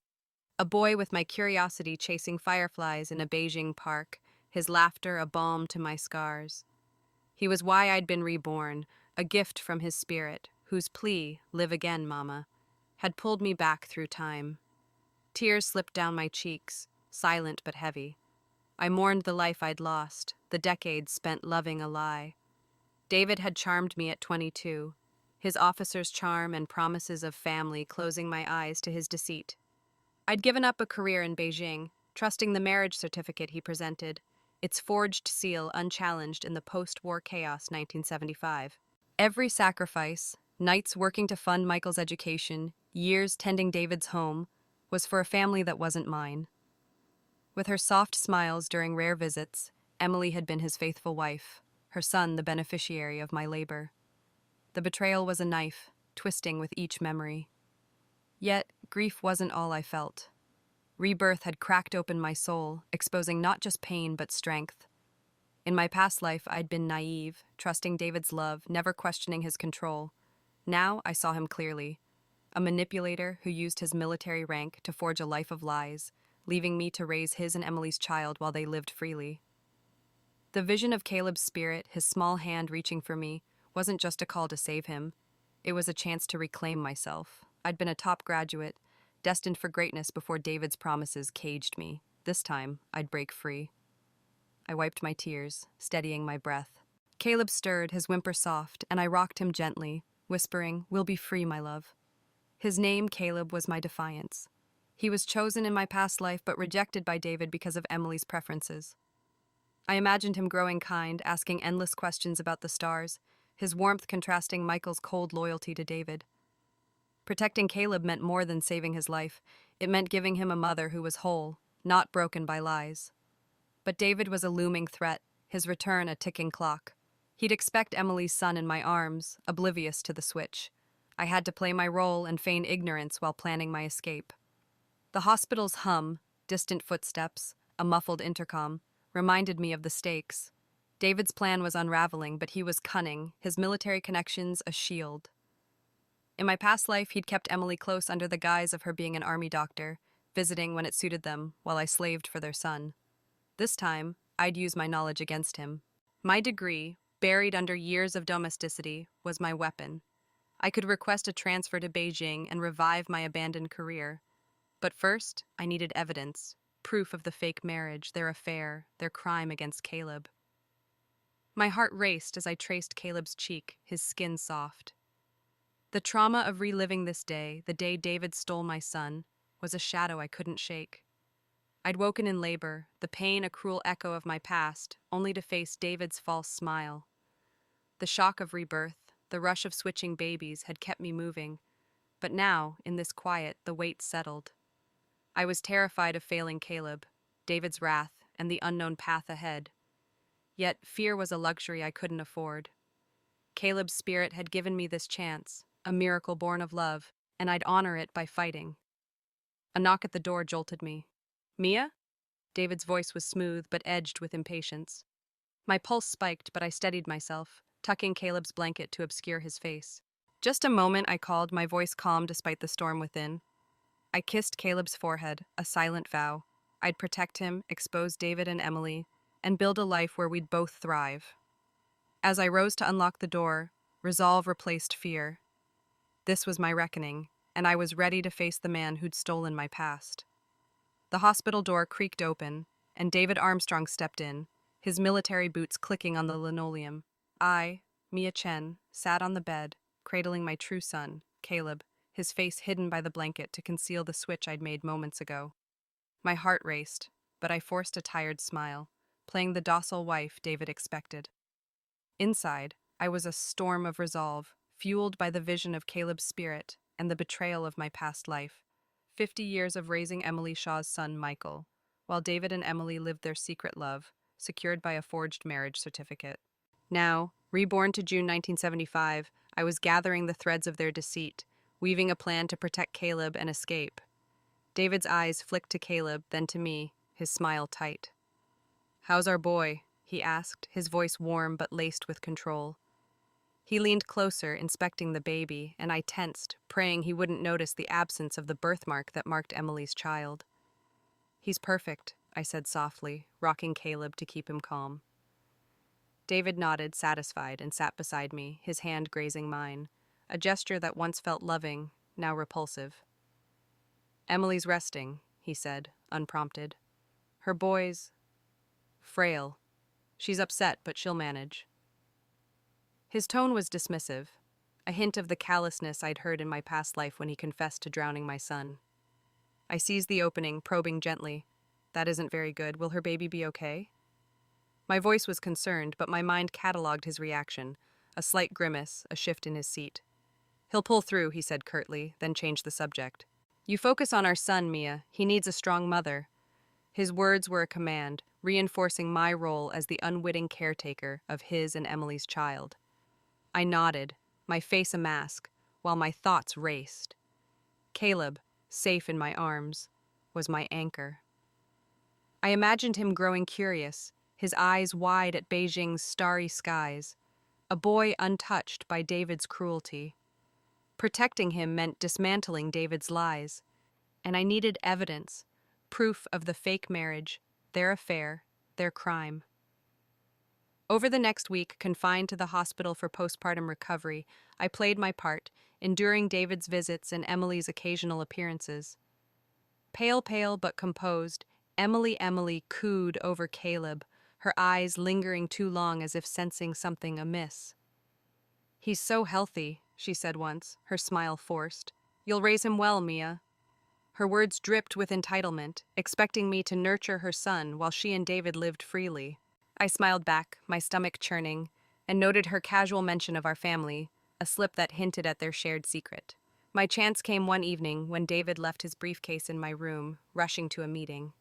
A boy with my curiosity chasing fireflies in a Beijing park, his laughter a balm to my scars. He was why I'd been reborn, a gift from his spirit, whose plea, "Live again, Mama," had pulled me back through time. Tears slipped down my cheeks, silent but heavy. I mourned the life I'd lost, the decades spent loving a lie. David had charmed me at 22, his officer's charm and promises of family closing my eyes to his deceit. I'd given up a career in Beijing, trusting the marriage certificate he presented, its forged seal unchallenged in the post-war chaos 1975. Every sacrifice, nights working to fund Michael's education, years tending David's home, was for a family that wasn't mine. With her soft smiles during rare visits, Emily had been his faithful wife, her son the beneficiary of my labor. The betrayal was a knife, twisting with each memory. Yet, grief wasn't all I felt. Rebirth had cracked open my soul, exposing not just pain but strength. In my past life, I'd been naive, trusting David's love, never questioning his control. Now I saw him clearly, a manipulator who used his military rank to forge a life of lies, leaving me to raise his and Emily's child while they lived freely. The vision of Caleb's spirit, his small hand reaching for me, wasn't just a call to save him. It was a chance to reclaim myself. I'd been a top graduate, destined for greatness before David's promises caged me. This time, I'd break free. I wiped my tears, steadying my breath. Caleb stirred, his whimper soft, and I rocked him gently, whispering, "We'll be free, my love." His name, Caleb, was my defiance. He was chosen in my past life but rejected by David because of Emily's preferences. I imagined him growing kind, asking endless questions about the stars, his warmth contrasting Michael's cold loyalty to David. Protecting Caleb meant more than saving his life. It meant giving him a mother who was whole, not broken by lies. But David was a looming threat, his return a ticking clock. He'd expect Emily's son in my arms, oblivious to the switch. I had to play my role and feign ignorance while planning my escape. The hospital's hum, distant footsteps, a muffled intercom, reminded me of the stakes. David's plan was unraveling, but he was cunning, his military connections a shield. In my past life, he'd kept Emily close under the guise of her being an army doctor, visiting when it suited them, while I slaved for their son. This time, I'd use my knowledge against him. My degree, buried under years of domesticity, was my weapon. I could request a transfer to Beijing and revive my abandoned career. But first, I needed evidence, proof of the fake marriage, their affair, their crime against Caleb. My heart raced as I traced Caleb's cheek, his skin soft. The trauma of reliving this day, the day David stole my son, was a shadow I couldn't shake. I'd woken in labor, the pain a cruel echo of my past, only to face David's false smile. The shock of rebirth, the rush of switching babies had kept me moving, but now, in this quiet, the weight settled. I was terrified of failing Caleb, David's wrath, and the unknown path ahead. Yet fear was a luxury I couldn't afford. Caleb's spirit had given me this chance, a miracle born of love, and I'd honor it by fighting. A knock at the door jolted me. "Mia?" David's voice was smooth but edged with impatience. My pulse spiked, but I steadied myself, tucking Caleb's blanket to obscure his face. "Just a moment," I called, my voice calm despite the storm within. I kissed Caleb's forehead, a silent vow. I'd protect him, expose David and Emily, and build a life where we'd both thrive. As I rose to unlock the door, resolve replaced fear. This was my reckoning, and I was ready to face the man who'd stolen my past. The hospital door creaked open, and David Armstrong stepped in, his military boots clicking on the linoleum. I, Mia Chen, sat on the bed, cradling my true son, Caleb, his face hidden by the blanket to conceal the switch I'd made moments ago. My heart raced, but I forced a tired smile, playing the docile wife David expected. Inside, I was a storm of resolve, fueled by the vision of Caleb's spirit and the betrayal of my past life. 50 years of raising Emily Shaw's son, Michael, while David and Emily lived their secret love, secured by a forged marriage certificate. Now, reborn to June 1975, I was gathering the threads of their deceit, weaving a plan to protect Caleb and escape. David's eyes flicked to Caleb, then to me, his smile tight. "How's our boy?" he asked, his voice warm but laced with control. He leaned closer, inspecting the baby, and I tensed, praying he wouldn't notice the absence of the birthmark that marked Emily's child. "He's perfect," I said softly, rocking Caleb to keep him calm. David nodded, satisfied, and sat beside me, his hand grazing mine, a gesture that once felt loving, now repulsive. "Emily's resting," he said, unprompted. "Her boy's frail. She's upset, but she'll manage." His tone was dismissive, a hint of the callousness I'd heard in my past life when he confessed to drowning my son. I seized the opening, probing gently. "That isn't very good. Will her baby be okay?" My voice was concerned, but my mind catalogued his reaction, a slight grimace, a shift in his seat. "He'll pull through," he said curtly, then changed the subject. "You focus on our son, Mia. He needs a strong mother." His words were a command, reinforcing my role as the unwitting caretaker of his and Emily's child. I nodded, my face a mask, while my thoughts raced. Caleb, safe in my arms, was my anchor. I imagined him growing curious, his eyes wide at Beijing's starry skies, a boy untouched by David's cruelty. Protecting him meant dismantling David's lies, and I needed evidence, proof of the fake marriage, their affair, their crime. Over the next week, confined to the hospital for postpartum recovery, I played my part, enduring David's visits and Emily's occasional appearances. Pale but composed, Emily cooed over Caleb, her eyes lingering too long as if sensing something amiss. "He's so healthy," she said once, her smile forced. "You'll raise him well, Mia." Her words dripped with entitlement, expecting me to nurture her son while she and David lived freely. I smiled back, my stomach churning, and noted her casual mention of our family, a slip that hinted at their shared secret. My chance came one evening when David left his briefcase in my room, rushing to a meeting.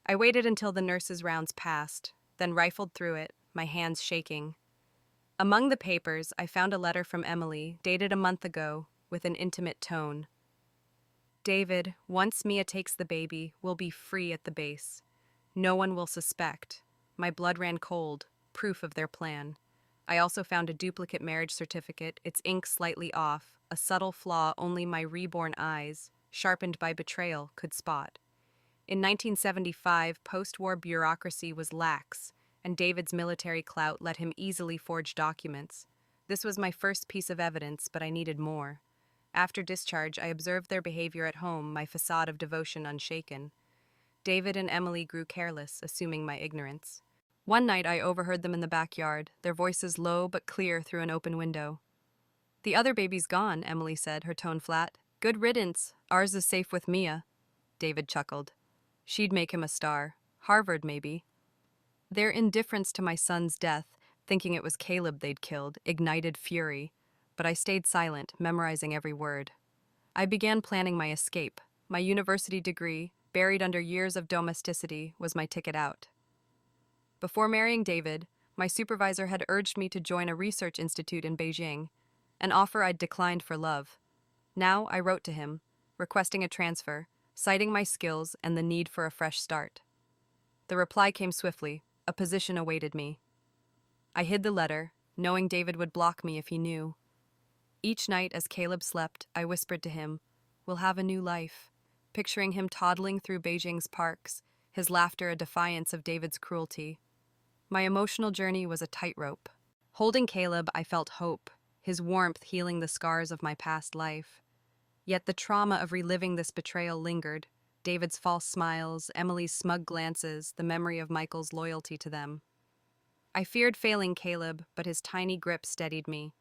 I waited until the nurse's rounds passed, then rifled through it, my hands shaking. Among the papers, I found a letter from Emily, dated a month ago, with an intimate tone. "David, once Mia takes the baby, we'll be free at the base. No one will suspect." My blood ran cold, proof of their plan. I also found a duplicate marriage certificate, its ink slightly off, a subtle flaw only my reborn eyes, sharpened by betrayal, could spot. In 1975, post-war bureaucracy was lax, and David's military clout let him easily forge documents. This was my first piece of evidence, but I needed more. After discharge, I observed their behavior at home, my facade of devotion unshaken. David and Emily grew careless, assuming my ignorance. One night I overheard them in the backyard, their voices low but clear through an open window. "The other baby's gone," Emily said, her tone flat. "Good riddance. Ours is safe with Mia." David chuckled. "She'd make him a star. Harvard, maybe." Their indifference to my son's death, thinking it was Caleb they'd killed, ignited fury, but I stayed silent, memorizing every word. I began planning my escape. My university degree, buried under years of domesticity, was my ticket out. Before marrying David, my supervisor had urged me to join a research institute in Beijing, an offer I'd declined for love. Now I wrote to him, requesting a transfer, citing my skills and the need for a fresh start. The reply came swiftly. A position awaited me. I hid the letter, knowing David would block me if he knew. Each night as Caleb slept, I whispered to him, "We'll have a new life," picturing him toddling through Beijing's parks, his laughter a defiance of David's cruelty. My emotional journey was a tightrope. Holding Caleb, I felt hope, his warmth healing the scars of my past life. Yet the trauma of reliving this betrayal lingered. David's false smiles, Emily's smug glances, the memory of Michael's loyalty to them. I feared failing Caleb, but his tiny grip steadied me.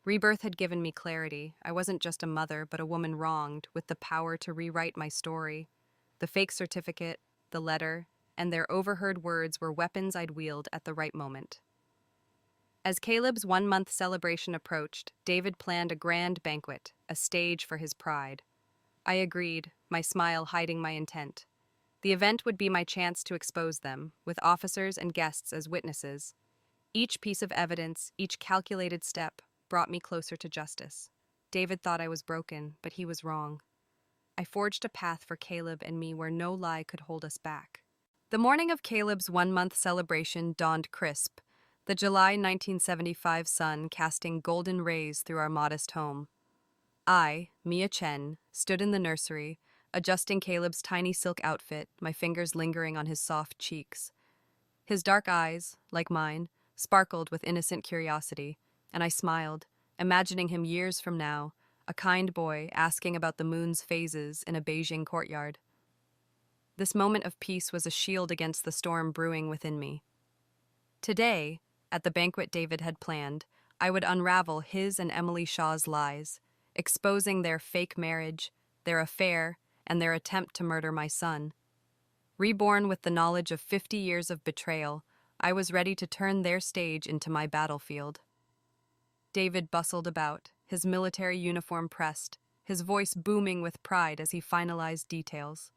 Rebirth had given me clarity. I wasn't just a mother, but a woman wronged, with the power to rewrite my story. The fake certificate, the letter, and their overheard words were weapons I'd wield at the right moment. As Caleb's 1-month celebration approached, David planned a grand banquet, a stage for his pride. I agreed, my smile hiding my intent. The event would be my chance to expose them, with officers and guests as witnesses. Each piece of evidence, each calculated step, brought me closer to justice. David thought I was broken, but he was wrong. I forged a path for Caleb and me where no lie could hold us back. The morning of Caleb's 1-month celebration dawned crisp, the July 1975 sun casting golden rays through our modest home. I, Mia Chen, stood in the nursery, adjusting Caleb's tiny silk outfit, my fingers lingering on his soft cheeks. His dark eyes, like mine, sparkled with innocent curiosity, and I smiled, imagining him years from now, a kind boy asking about the moon's phases in a Beijing courtyard. This moment of peace was a shield against the storm brewing within me. Today, at the banquet David had planned, I would unravel his and Emily Shaw's lies, exposing their fake marriage, their affair, and their attempt to murder my son. Reborn with the knowledge of 50 years of betrayal, I was ready to turn their stage into my battlefield. David bustled about, his military uniform pressed, his voice booming with pride as he finalized details.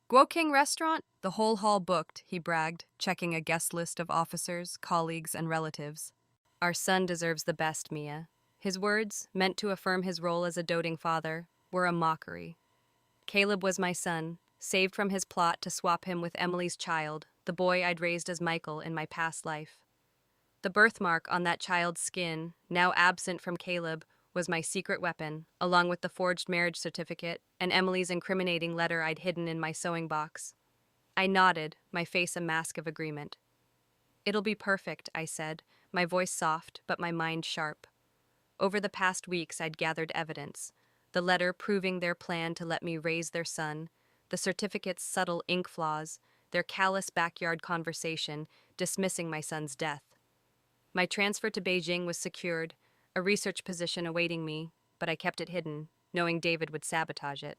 "Guoking restaurant? The whole hall booked," he bragged, checking a guest list of officers, colleagues, and relatives. "Our son deserves the best, Mia." His words, meant to affirm his role as a doting father, were a mockery. Caleb was my son, saved from his plot to swap him with Emily's child, the boy I'd raised as Michael in my past life. The birthmark on that child's skin, now absent from Caleb, was my secret weapon, along with the forged marriage certificate and Emily's incriminating letter I'd hidden in my sewing box. I nodded, my face a mask of agreement. "It'll be perfect," I said, my voice soft but my mind sharp. Over the past weeks, I'd gathered evidence. The letter proving their plan to let me raise their son, the certificate's subtle ink flaws, their callous backyard conversation dismissing my son's death. My transfer to Beijing was secured, a research position awaiting me, but I kept it hidden, knowing David would sabotage it.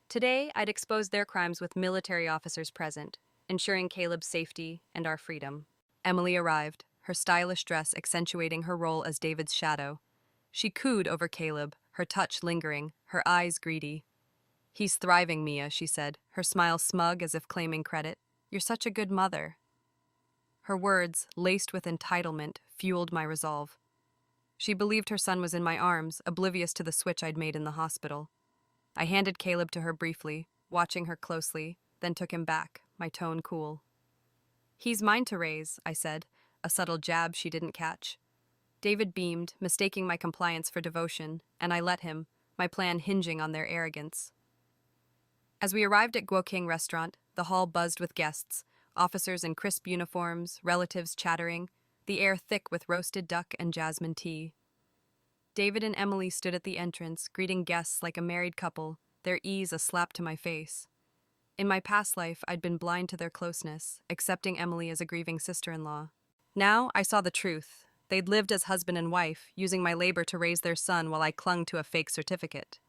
Today, I'd expose their crimes with military officers present, ensuring Caleb's safety and our freedom. Emily arrived, her stylish dress accentuating her role as David's shadow. She cooed over Caleb, her touch lingering, her eyes greedy. "He's thriving, Mia," she said, her smile smug as if claiming credit. "You're such a good mother." Her words, laced with entitlement, fueled my resolve. She believed her son was in my arms, oblivious to the switch I'd made in the hospital. I handed Caleb to her briefly, watching her closely, then took him back, my tone cool. "He's mine to raise," I said, a subtle jab she didn't catch. David beamed, mistaking my compliance for devotion, and I let him, my plan hinging on their arrogance. As we arrived at Guoking restaurant, the hall buzzed with guests, officers in crisp uniforms, relatives chattering, the air thick with roasted duck and jasmine tea. David and Emily stood at the entrance, greeting guests like a married couple, their ease a slap to my face. In my past life, I'd been blind to their closeness, accepting Emily as a grieving sister-in-law. Now, I saw the truth. They'd lived as husband and wife, using my labor to raise their son while I clung to a fake certificate.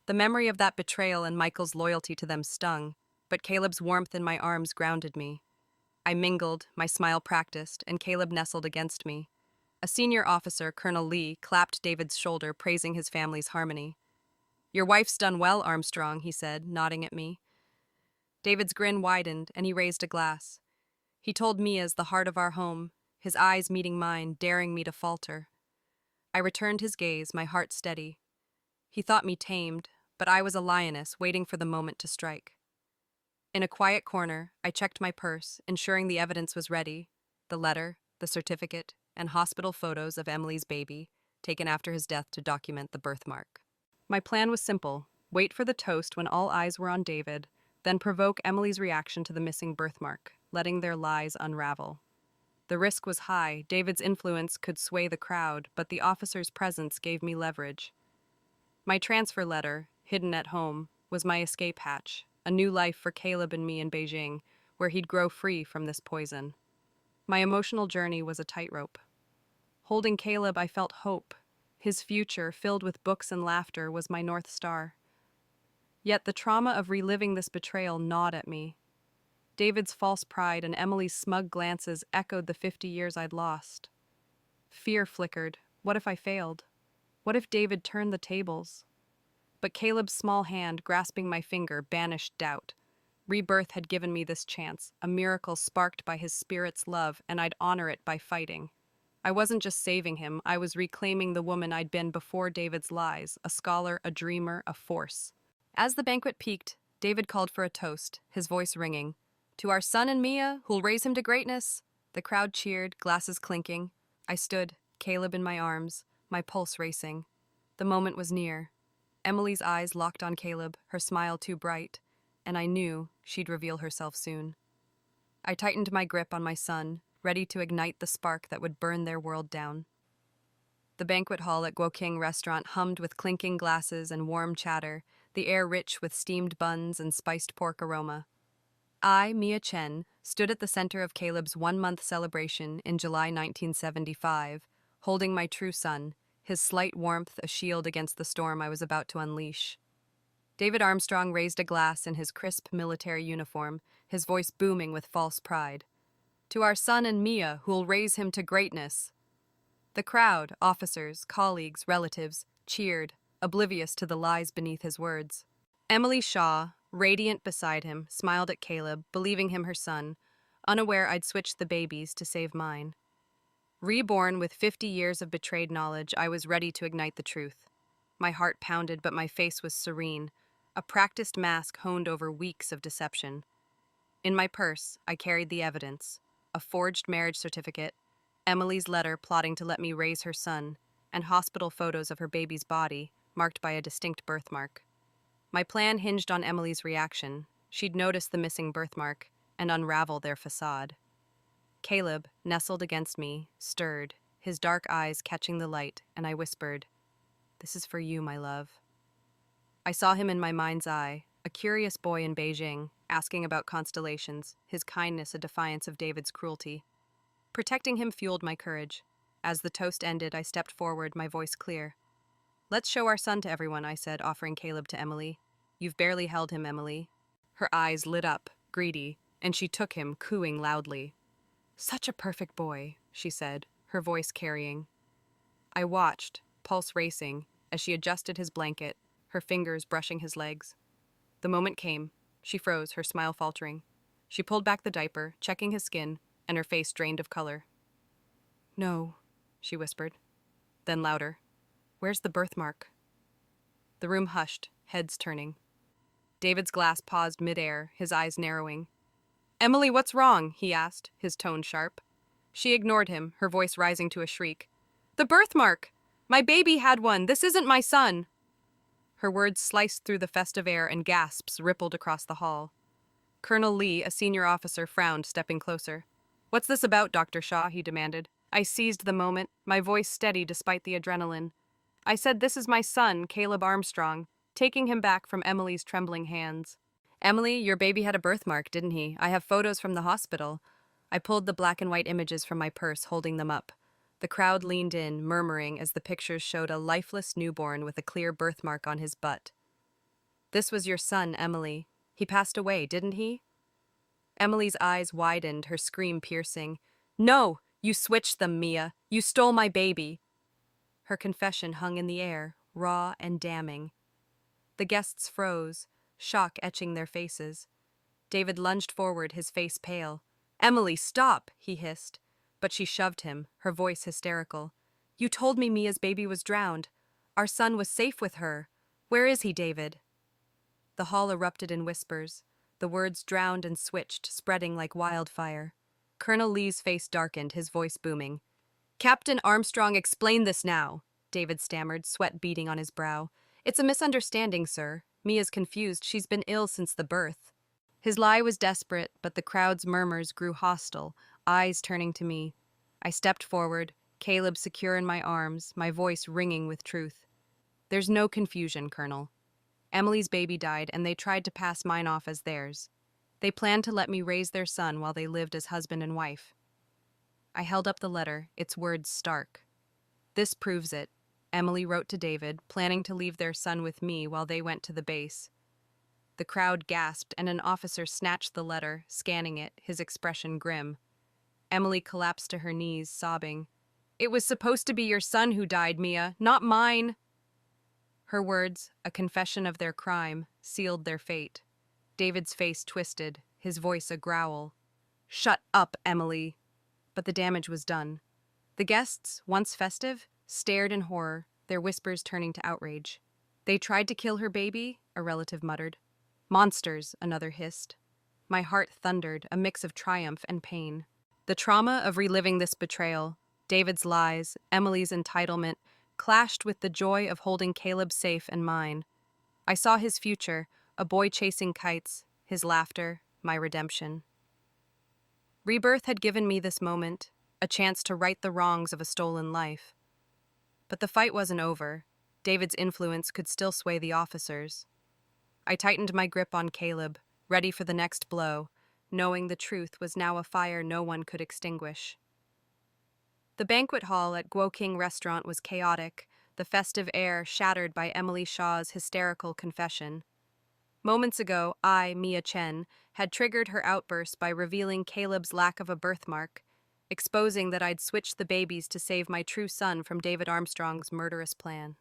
The memory of that betrayal and Michael's loyalty to them stung, but Caleb's warmth in my arms grounded me. I mingled, my smile practiced, and Caleb nestled against me. A senior officer, Colonel Lee, clapped David's shoulder, praising his family's harmony. "Your wife's done well, Armstrong," he said, nodding at me. David's grin widened, and he raised a glass. He told me as the heart of our home, his eyes meeting mine, daring me to falter. I returned his gaze, my heart steady. He thought me tamed, but I was a lioness, waiting for the moment to strike. In a quiet corner, I checked my purse, ensuring the evidence was ready, the letter, the certificate, and hospital photos of Emily's baby, taken after his death to document the birthmark. My plan was simple: wait for the toast when all eyes were on David, then provoke Emily's reaction to the missing birthmark, letting their lies unravel. The risk was high. David's influence could sway the crowd, but the officer's presence gave me leverage. My transfer letter, hidden at home, was my escape hatch, a new life for Caleb and me in Beijing, where he'd grow free from this poison. My emotional journey was a tightrope. Holding Caleb, I felt hope. His future, filled with books and laughter, was my North Star. Yet the trauma of reliving this betrayal gnawed at me. David's false pride and Emily's smug glances echoed the 50 years I'd lost. Fear flickered. What if I failed? What if David turned the tables? But Caleb's small hand, grasping my finger, banished doubt. Rebirth had given me this chance, a miracle sparked by his spirit's love, and I'd honor it by fighting. I wasn't just saving him, I was reclaiming the woman I'd been before David's lies, a scholar, a dreamer, a force. As the banquet peaked, David called for a toast, his voice ringing. To our son and Mia, who'll raise him to greatness. The crowd cheered, glasses clinking. I stood, Caleb in my arms, my pulse racing. The moment was near. Emily's eyes locked on Caleb, her smile too bright, and I knew she'd reveal herself soon. I tightened my grip on my son, ready to ignite the spark that would burn their world down. The banquet hall at Guoqing restaurant hummed with clinking glasses and warm chatter, the air rich with steamed buns and spiced pork aroma. I, Mia Chen, stood at the center of Caleb's one-month celebration in July 1975, holding my true son, his slight warmth a shield against the storm I was about to unleash. David Armstrong raised a glass in his crisp military uniform, his voice booming with false pride. To our son and Mia, who'll raise him to greatness. The crowd, officers, colleagues, relatives, cheered, oblivious to the lies beneath his words. Emily Shaw, radiant beside him, smiled at Caleb, believing him her son, unaware I'd switched the babies to save mine. Reborn with 50 years of betrayed knowledge, I was ready to ignite the truth. My heart pounded, but my face was serene, a practiced mask honed over weeks of deception. In my purse, I carried the evidence, a forged marriage certificate, Emily's letter plotting to let me raise her son, and hospital photos of her baby's body, marked by a distinct birthmark. My plan hinged on Emily's reaction. She'd notice the missing birthmark and unravel their facade. Caleb, nestled against me, stirred, his dark eyes catching the light, and I whispered, "This is for you, my love." I saw him in my mind's eye, a curious boy in Beijing, asking about constellations, his kindness a defiance of David's cruelty. Protecting him fueled my courage. As the toast ended, I stepped forward, my voice clear. "Let's show our son to everyone," I said, offering Caleb to Emily. "You've barely held him, Emily." Her eyes lit up, greedy, and she took him, cooing loudly. "Such a perfect boy," she said, her voice carrying. I watched, pulse racing, as she adjusted his blanket, her fingers brushing his legs. The moment came. She froze, her smile faltering. She pulled back the diaper, checking his skin, and her face drained of color. "No," she whispered. Then louder, "Where's the birthmark?" The room hushed, heads turning. David's glass paused midair, his eyes narrowing. "Emily, what's wrong?" he asked, his tone sharp. She ignored him, her voice rising to a shriek. "The birthmark! My baby had one! This isn't my son!" Her words sliced through the festive air and gasps rippled across the hall. Colonel Lee, a senior officer, frowned, stepping closer. "What's this about, Dr. Shaw?" he demanded. I seized the moment, my voice steady despite the adrenaline. I said, "This is my son, Caleb Armstrong," taking him back from Emily's trembling hands. "Emily, your baby had a birthmark, didn't he? I have photos from the hospital." I pulled the black and white images from my purse, holding them up. The crowd leaned in, murmuring as the pictures showed a lifeless newborn with a clear birthmark on his butt. "This was your son, Emily. He passed away, didn't he?" Emily's eyes widened, her scream piercing. "No! You switched them, Mia. You stole my baby." Her confession hung in the air, raw and damning. The guests froze, shock etching their faces. David lunged forward, his face pale. "Emily, stop!" he hissed. But she shoved him, her voice hysterical. "You told me Mia's baby was drowned. Our son was safe with her. Where is he, David?" The hall erupted in whispers. The words drowned and switched, spreading like wildfire. Colonel Lee's face darkened, his voice booming. "Captain Armstrong, explain this now," David stammered, sweat beading on his brow. "It's a misunderstanding, sir. Mia's confused. She's been ill since the birth." His lie was desperate, but the crowd's murmurs grew hostile, eyes turning to me. I stepped forward, Caleb secure in my arms, my voice ringing with truth. There's no confusion, Colonel. Emily's baby died, and they tried to pass mine off as theirs. They planned to let me raise their son while they lived as husband and wife. I held up the letter, its words stark. This proves it. Emily wrote to David, planning to leave their son with me while they went to the base. The crowd gasped, and an officer snatched the letter, scanning it, his expression grim. Emily collapsed to her knees, sobbing. It was supposed to be your son who died, Mia, not mine. Her words, a confession of their crime, sealed their fate. David's face twisted, his voice a growl. Shut up, Emily. But the damage was done. The guests, once festive, stared in horror, their whispers turning to outrage. They tried to kill her baby, a relative muttered. Monsters, another hissed. My heart thundered, a mix of triumph and pain. The trauma of reliving this betrayal, David's lies, Emily's entitlement, clashed with the joy of holding Caleb safe and mine. I saw his future, a boy chasing kites, his laughter, my redemption. Rebirth had given me this moment, a chance to right the wrongs of a stolen life. But the fight wasn't over. David's influence could still sway the officers. I tightened my grip on Caleb, ready for the next blow, knowing the truth was now a fire no one could extinguish. The banquet hall at Guo King restaurant was chaotic, the festive air shattered by Emily Shaw's hysterical confession. Moments ago, I, Mia Chen, had triggered her outburst by revealing Caleb's lack of a birthmark, exposing that I'd switched the babies to save my true son from David Armstrong's murderous plan.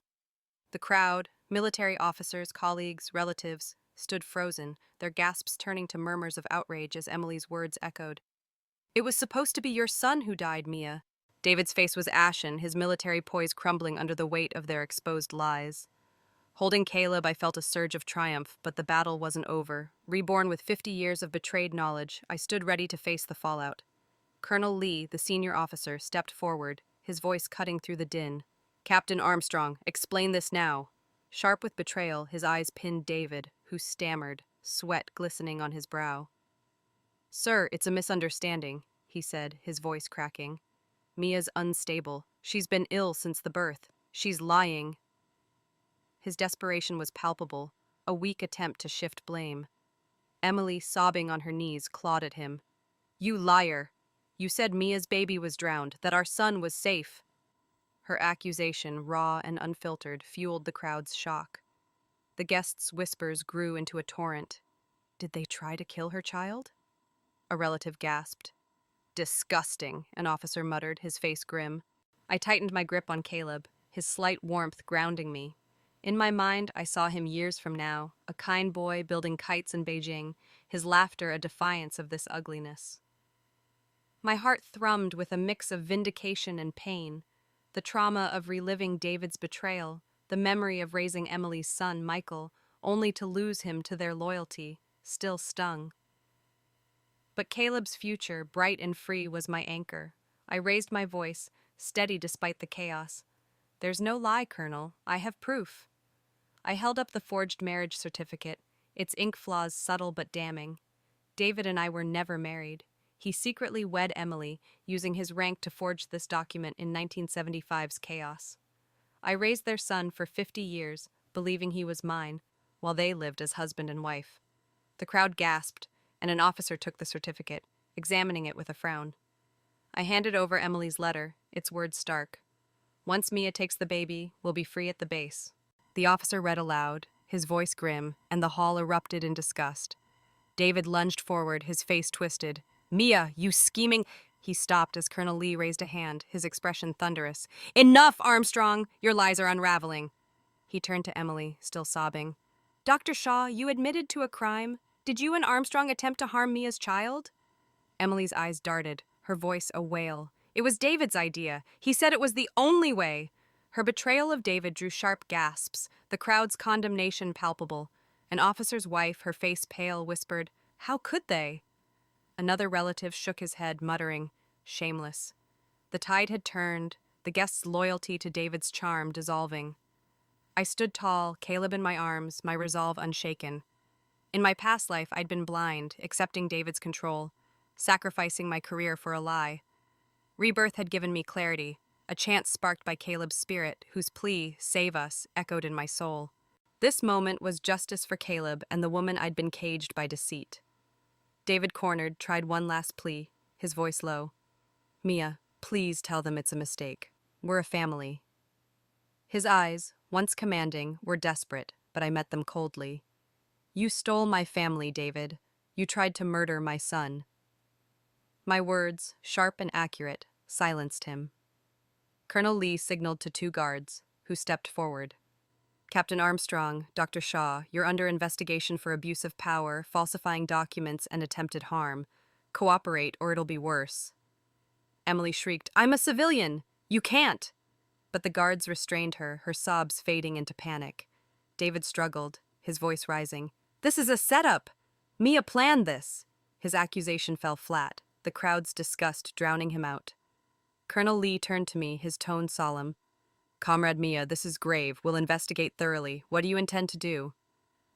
The crowd, military officers, colleagues, relatives, stood frozen, their gasps turning to murmurs of outrage as Emily's words echoed. It was supposed to be your son who died, Mia. David's face was ashen, his military poise crumbling under the weight of their exposed lies. Holding Caleb, I felt a surge of triumph, but the battle wasn't over. Reborn with 50 years of betrayed knowledge, I stood ready to face the fallout. Colonel Lee, the senior officer, stepped forward, his voice cutting through the din. Captain Armstrong, explain this now. Sharp with betrayal, his eyes pinned David, who stammered, sweat glistening on his brow. Sir, it's a misunderstanding, he said, his voice cracking. Mia's unstable. She's been ill since the birth. She's lying. His desperation was palpable, a weak attempt to shift blame. Emily, sobbing on her knees, clawed at him. You liar! You said Mia's baby was drowned, that our son was safe. Her accusation, raw and unfiltered, fueled the crowd's shock. The guests' whispers grew into a torrent. Did they try to kill her child? A relative gasped. Disgusting, an officer muttered, his face grim. I tightened my grip on Caleb, his slight warmth grounding me. In my mind, I saw him years from now, a kind boy building kites in Beijing, his laughter a defiance of this ugliness. My heart thrummed with a mix of vindication and pain, the trauma of reliving David's betrayal, the memory of raising Emily's son, Michael, only to lose him to their loyalty, still stung. But Caleb's future, bright and free, was my anchor. I raised my voice, steady despite the chaos. There's no lie, Colonel. I have proof. I held up the forged marriage certificate, its ink flaws subtle but damning. David and I were never married. He secretly wed Emily, using his rank to forge this document in 1975's chaos. I raised their son for 50 years, believing he was mine, while they lived as husband and wife. The crowd gasped, and an officer took the certificate, examining it with a frown. I handed over Emily's letter, its words stark. Once Mia takes the baby, we'll be free at the base. The officer read aloud, his voice grim, and the hall erupted in disgust. David lunged forward, his face twisted. Mia, you scheming... He stopped as Colonel Lee raised a hand, his expression thunderous. Enough, Armstrong! Your lies are unraveling. He turned to Emily, still sobbing. Dr. Shaw, you admitted to a crime. Did you and Armstrong attempt to harm Mia's child? Emily's eyes darted, her voice a wail. It was David's idea. He said it was the only way. Her betrayal of David drew sharp gasps, the crowd's condemnation palpable. An officer's wife, her face pale, whispered, How could they? Another relative shook his head, muttering, Shameless. The tide had turned, the guest's loyalty to David's charm dissolving. I stood tall, Caleb in my arms, my resolve unshaken. In my past life, I'd been blind, accepting David's control, sacrificing my career for a lie. Rebirth had given me clarity, a chance sparked by Caleb's spirit, whose plea, "Save us," echoed in my soul. This moment was justice for Caleb and the woman I'd been caged by deceit. David, cornered, tried one last plea, his voice low. "Mia, please tell them it's a mistake. We're a family." His eyes, once commanding, were desperate, but I met them coldly. "You stole my family, David. You tried to murder my son." My words, sharp and accurate, silenced him. Colonel Lee signaled to 2 guards, who stepped forward. "Captain Armstrong, Dr. Shaw, you're under investigation for abuse of power, falsifying documents, and attempted harm. Cooperate, or it'll be worse." Emily shrieked, "I'm a civilian! You can't!" But the guards restrained her, her sobs fading into panic. David struggled, his voice rising. "This is a setup! Mia planned this!" His accusation fell flat, the crowd's disgust drowning him out. Colonel Lee turned to me, his tone solemn. "Comrade Mia, this is grave. We'll investigate thoroughly. What do you intend to do?"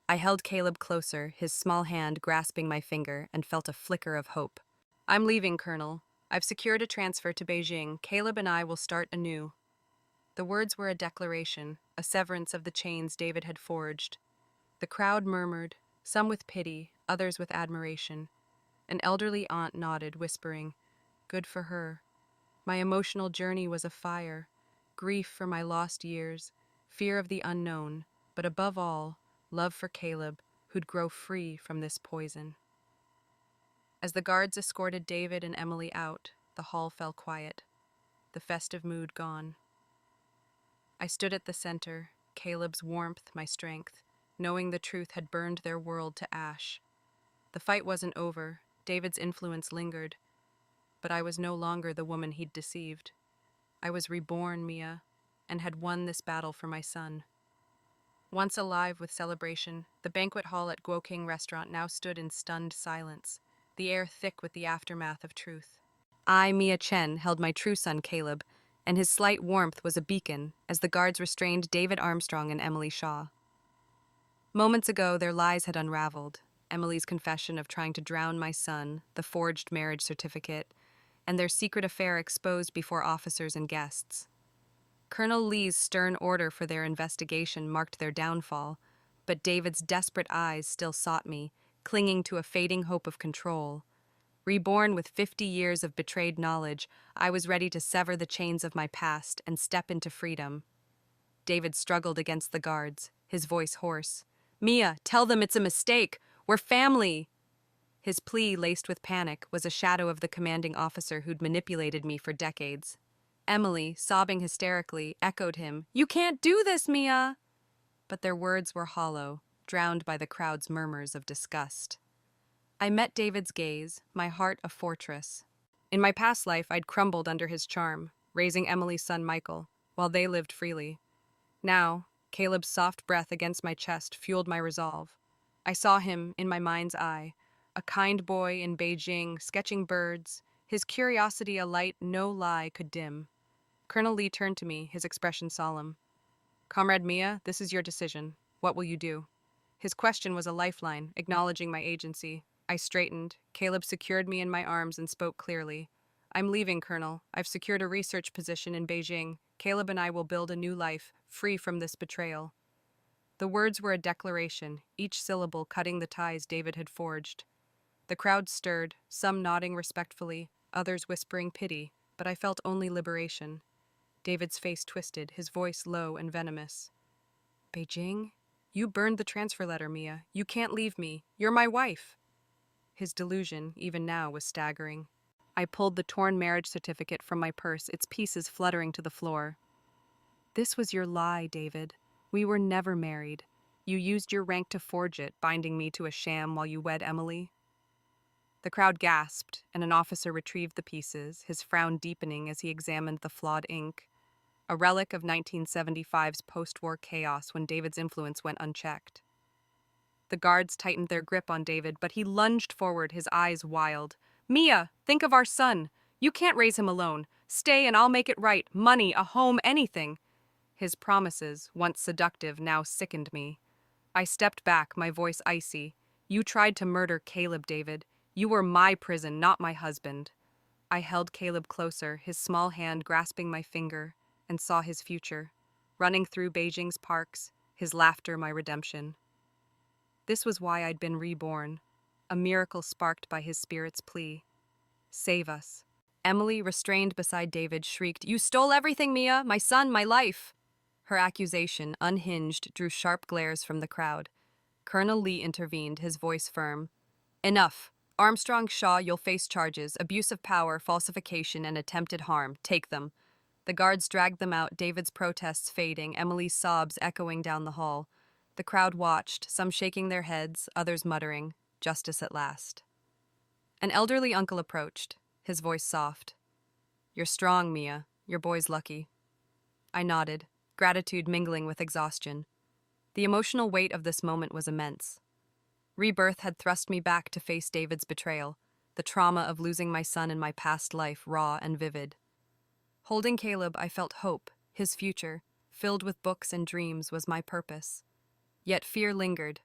I held Caleb closer, his small hand grasping my finger, and felt a flicker of hope. "I'm leaving, Colonel. I've secured a transfer to Beijing. Caleb and I will start anew." The words were a declaration, a severance of the chains David had forged. The crowd murmured, some with pity, others with admiration. An elderly aunt nodded, whispering, "Good for her." My emotional journey was afire. Grief for my lost years, fear of the unknown, but above all, love for Caleb, who'd grow free from this poison. As the guards escorted David and Emily out, the hall fell quiet, the festive mood gone. I stood at the center, Caleb's warmth my strength, knowing the truth had burned their world to ash. The fight wasn't over, David's influence lingered, but I was no longer the woman he'd deceived. I was reborn, Mia, and had won this battle for my son. Once alive with celebration, the banquet hall at Guoking restaurant now stood in stunned silence, the air thick with the aftermath of truth. I, Mia Chen, held my true son Caleb, and his slight warmth was a beacon as the guards restrained David Armstrong and Emily Shaw. Moments ago, their lies had unraveled. Emily's confession of trying to drown my son, the forged marriage certificate, and their secret affair exposed before officers and guests. Colonel Lee's stern order for their investigation marked their downfall, but David's desperate eyes still sought me, clinging to a fading hope of control. Reborn with 50 years of betrayed knowledge, I was ready to sever the chains of my past and step into freedom. David struggled against the guards, his voice hoarse. "Mia, tell them it's a mistake! We're family!" His plea, laced with panic, was a shadow of the commanding officer who'd manipulated me for decades. Emily, sobbing hysterically, echoed him, "You can't do this, Mia!" But their words were hollow, drowned by the crowd's murmurs of disgust. I met David's gaze, my heart a fortress. In my past life, I'd crumbled under his charm, raising Emily's son Michael, while they lived freely. Now, Caleb's soft breath against my chest fueled my resolve. I saw him in my mind's eye, a kind boy in Beijing, sketching birds, his curiosity a light no lie could dim. Colonel Lee turned to me, his expression solemn. "Comrade Mia, this is your decision. What will you do?" His question was a lifeline, acknowledging my agency. I straightened. Caleb secured me in my arms and spoke clearly. "I'm leaving, Colonel. I've secured a research position in Beijing. Caleb and I will build a new life, free from this betrayal." The words were a declaration, each syllable cutting the ties David had forged. The crowd stirred, some nodding respectfully, others whispering pity, but I felt only liberation. David's face twisted, his voice low and venomous. "Beijing? You burned the transfer letter, Mia. You can't leave me. You're my wife." His delusion, even now, was staggering. I pulled the torn marriage certificate from my purse, its pieces fluttering to the floor. "This was your lie, David. We were never married. You used your rank to forge it, binding me to a sham while you wed Emily." The crowd gasped, and an officer retrieved the pieces, his frown deepening as he examined the flawed ink, a relic of 1975's post-war chaos when David's influence went unchecked. The guards tightened their grip on David, but he lunged forward, his eyes wild. "Mia, think of our son. You can't raise him alone. Stay and I'll make it right. Money, a home, anything." His promises, once seductive, now sickened me. I stepped back, my voice icy. You tried to murder Caleb, David. You were my prison, not my husband. I held Caleb closer, his small hand grasping my finger, and saw his future, running through Beijing's parks, his laughter my redemption. This was why I'd been reborn, a miracle sparked by his spirit's plea. Save us. Emily, restrained beside David, shrieked, "You stole everything, Mia! My son, my life!" Her accusation, unhinged, drew sharp glares from the crowd. Colonel Lee intervened, his voice firm. "Enough. Armstrong Shaw, you'll face charges, abuse of power, falsification, and attempted harm. Take them." The guards dragged them out, David's protests fading, Emily's sobs echoing down the hall. The crowd watched, some shaking their heads, others muttering, "Justice at last." An elderly uncle approached, his voice soft. "You're strong, Mia. Your boy's lucky." I nodded, gratitude mingling with exhaustion. The emotional weight of this moment was immense. Rebirth had thrust me back to face David's betrayal, the trauma of losing my son in my past life raw and vivid. Holding Caleb, I felt hope, his future, filled with books and dreams, was my purpose. Yet fear lingered.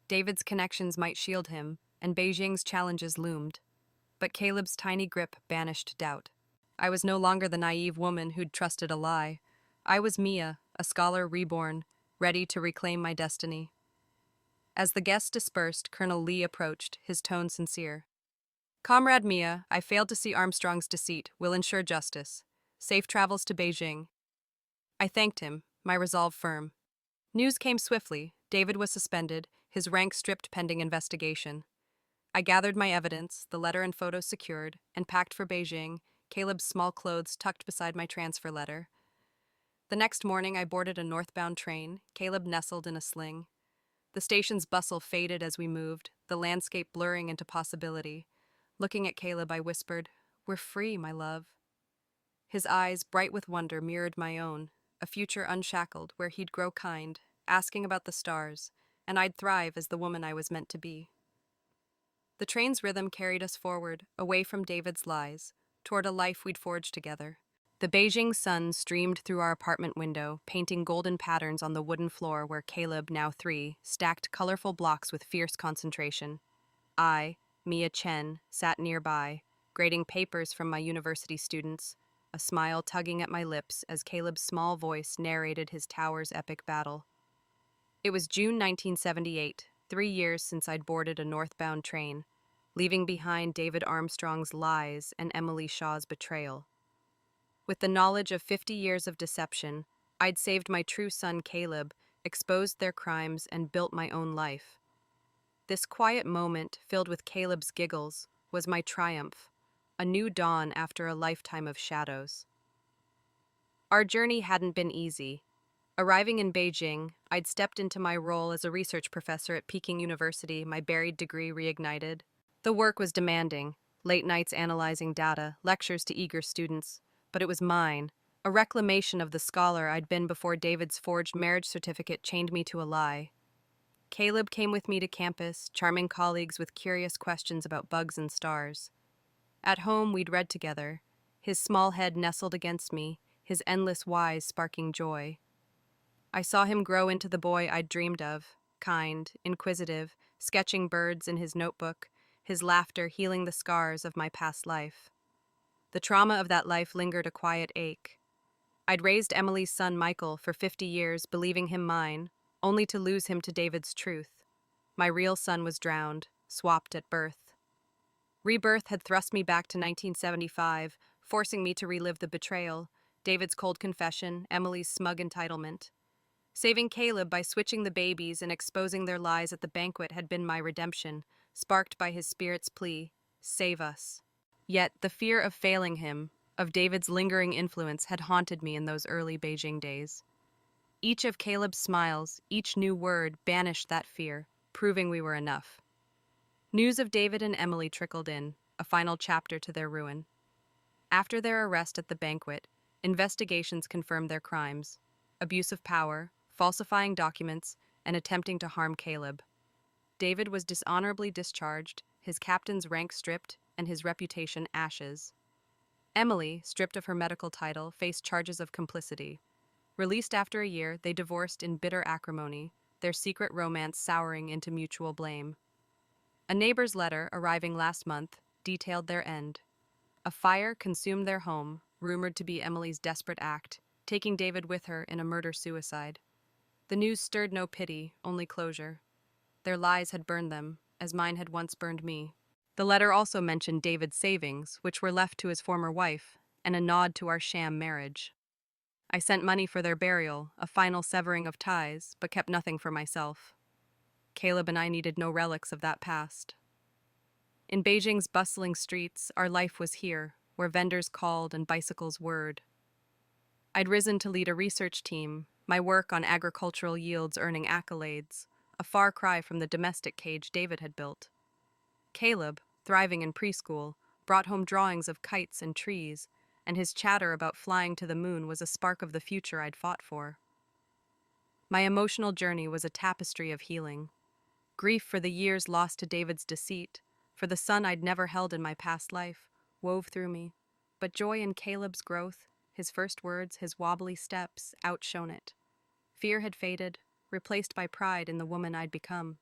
David's connections might shield him, and Beijing's challenges loomed. But Caleb's tiny grip banished doubt. I was no longer the naive woman who'd trusted a lie. I was Mia, a scholar reborn, ready to reclaim my destiny. As the guests dispersed, Colonel Lee approached, his tone sincere. "Comrade Mia, I failed to see Armstrong's deceit. Will ensure justice. Safe travels to Beijing." I thanked him, my resolve firm. News came swiftly. David was suspended, his rank stripped pending investigation. I gathered my evidence, the letter and photos secured, and packed for Beijing, Caleb's small clothes tucked beside my transfer letter. The next morning I boarded a northbound train, Caleb nestled in a sling. The station's bustle faded as we moved, the landscape blurring into possibility. Looking at Caleb, I whispered, "We're free, my love." His eyes, bright with wonder, mirrored my own, a future unshackled where he'd grow kind, asking about the stars, and I'd thrive as the woman I was meant to be. The train's rhythm carried us forward, away from David's lies, toward a life we'd forged together. The Beijing sun streamed through our apartment window, painting golden patterns on the wooden floor where Caleb, now 3, stacked colorful blocks with fierce concentration. I, Mia Chen, sat nearby, grading papers from my university students, a smile tugging at my lips as Caleb's small voice narrated his tower's epic battle. It was June 1978, 3 years since I'd boarded a northbound train, leaving behind David Armstrong's lies and Emily Shaw's betrayal. With the knowledge of 50 years of deception, I'd saved my true son Caleb, exposed their crimes, and built my own life. This quiet moment, filled with Caleb's giggles, was my triumph, a new dawn after a lifetime of shadows. Our journey hadn't been easy. Arriving in Beijing, I'd stepped into my role as a research professor at Peking University, my buried degree reignited. The work was demanding, late nights analyzing data, lectures to eager students, but it was mine, a reclamation of the scholar I'd been before David's forged marriage certificate chained me to a lie. Caleb came with me to campus, charming colleagues with curious questions about bugs and stars. At home, we'd read together, his small head nestled against me, his endless whys sparking joy. I saw him grow into the boy I'd dreamed of, kind, inquisitive, sketching birds in his notebook, his laughter healing the scars of my past life. The trauma of that life lingered a quiet ache. I'd raised Emily's son Michael for 50 years, believing him mine, only to lose him to David's truth. My real son was drowned, swapped at birth. Rebirth had thrust me back to 1975, forcing me to relive the betrayal, David's cold confession, Emily's smug entitlement. Saving Caleb by switching the babies and exposing their lies at the banquet had been my redemption, sparked by his spirit's plea, "Save us." Yet the fear of failing him, of David's lingering influence, had haunted me in those early Beijing days. Each of Caleb's smiles, each new word, banished that fear, proving we were enough. News of David and Emily trickled in, a final chapter to their ruin. After their arrest at the banquet, investigations confirmed their crimes: abuse of power, falsifying documents, and attempting to harm Caleb. David was dishonorably discharged, his captain's rank stripped, and his reputation ashes. Emily, stripped of her medical title, faced charges of complicity. Released after a year, they divorced in bitter acrimony, their secret romance souring into mutual blame. A neighbor's letter, arriving last month, detailed their end. A fire consumed their home, rumored to be Emily's desperate act, taking David with her in a murder-suicide. The news stirred no pity, only closure. Their lies had burned them, as mine had once burned me. The letter also mentioned David's savings, which were left to his former wife, and a nod to our sham marriage. I sent money for their burial, a final severing of ties, but kept nothing for myself. Caleb and I needed no relics of that past. In Beijing's bustling streets, our life was here, where vendors called and bicycles whirred. I'd risen to lead a research team, my work on agricultural yields earning accolades, a far cry from the domestic cage David had built. Caleb, thriving in preschool, brought home drawings of kites and trees, and his chatter about flying to the moon was a spark of the future I'd fought for. My emotional journey was a tapestry of healing. Grief for the years lost to David's deceit, for the son I'd never held in my past life, wove through me. But joy in Caleb's growth, his first words, his wobbly steps, outshone it. Fear had faded, replaced by pride in the woman I'd become.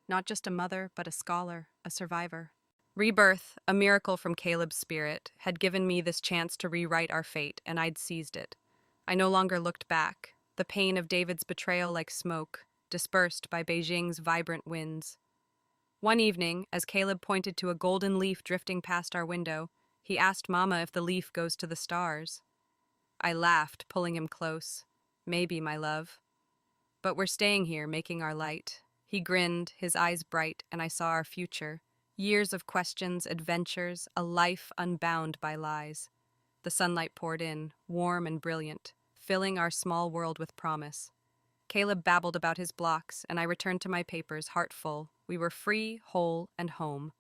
Not just a mother, but a scholar, a survivor. Rebirth, a miracle from Caleb's spirit, had given me this chance to rewrite our fate, and I'd seized it. I no longer looked back, the pain of David's betrayal like smoke, dispersed by Beijing's vibrant winds. One evening, as Caleb pointed to a golden leaf drifting past our window, he asked Mama if the leaf goes to the stars. I laughed, pulling him close. Maybe, my love. But we're staying here, making our light. He grinned, his eyes bright, and I saw our future. Years of questions, adventures, a life unbound by lies. The sunlight poured in, warm and brilliant, filling our small world with promise. Caleb babbled about his blocks, and I returned to my papers, heart full. We were free, whole, and home.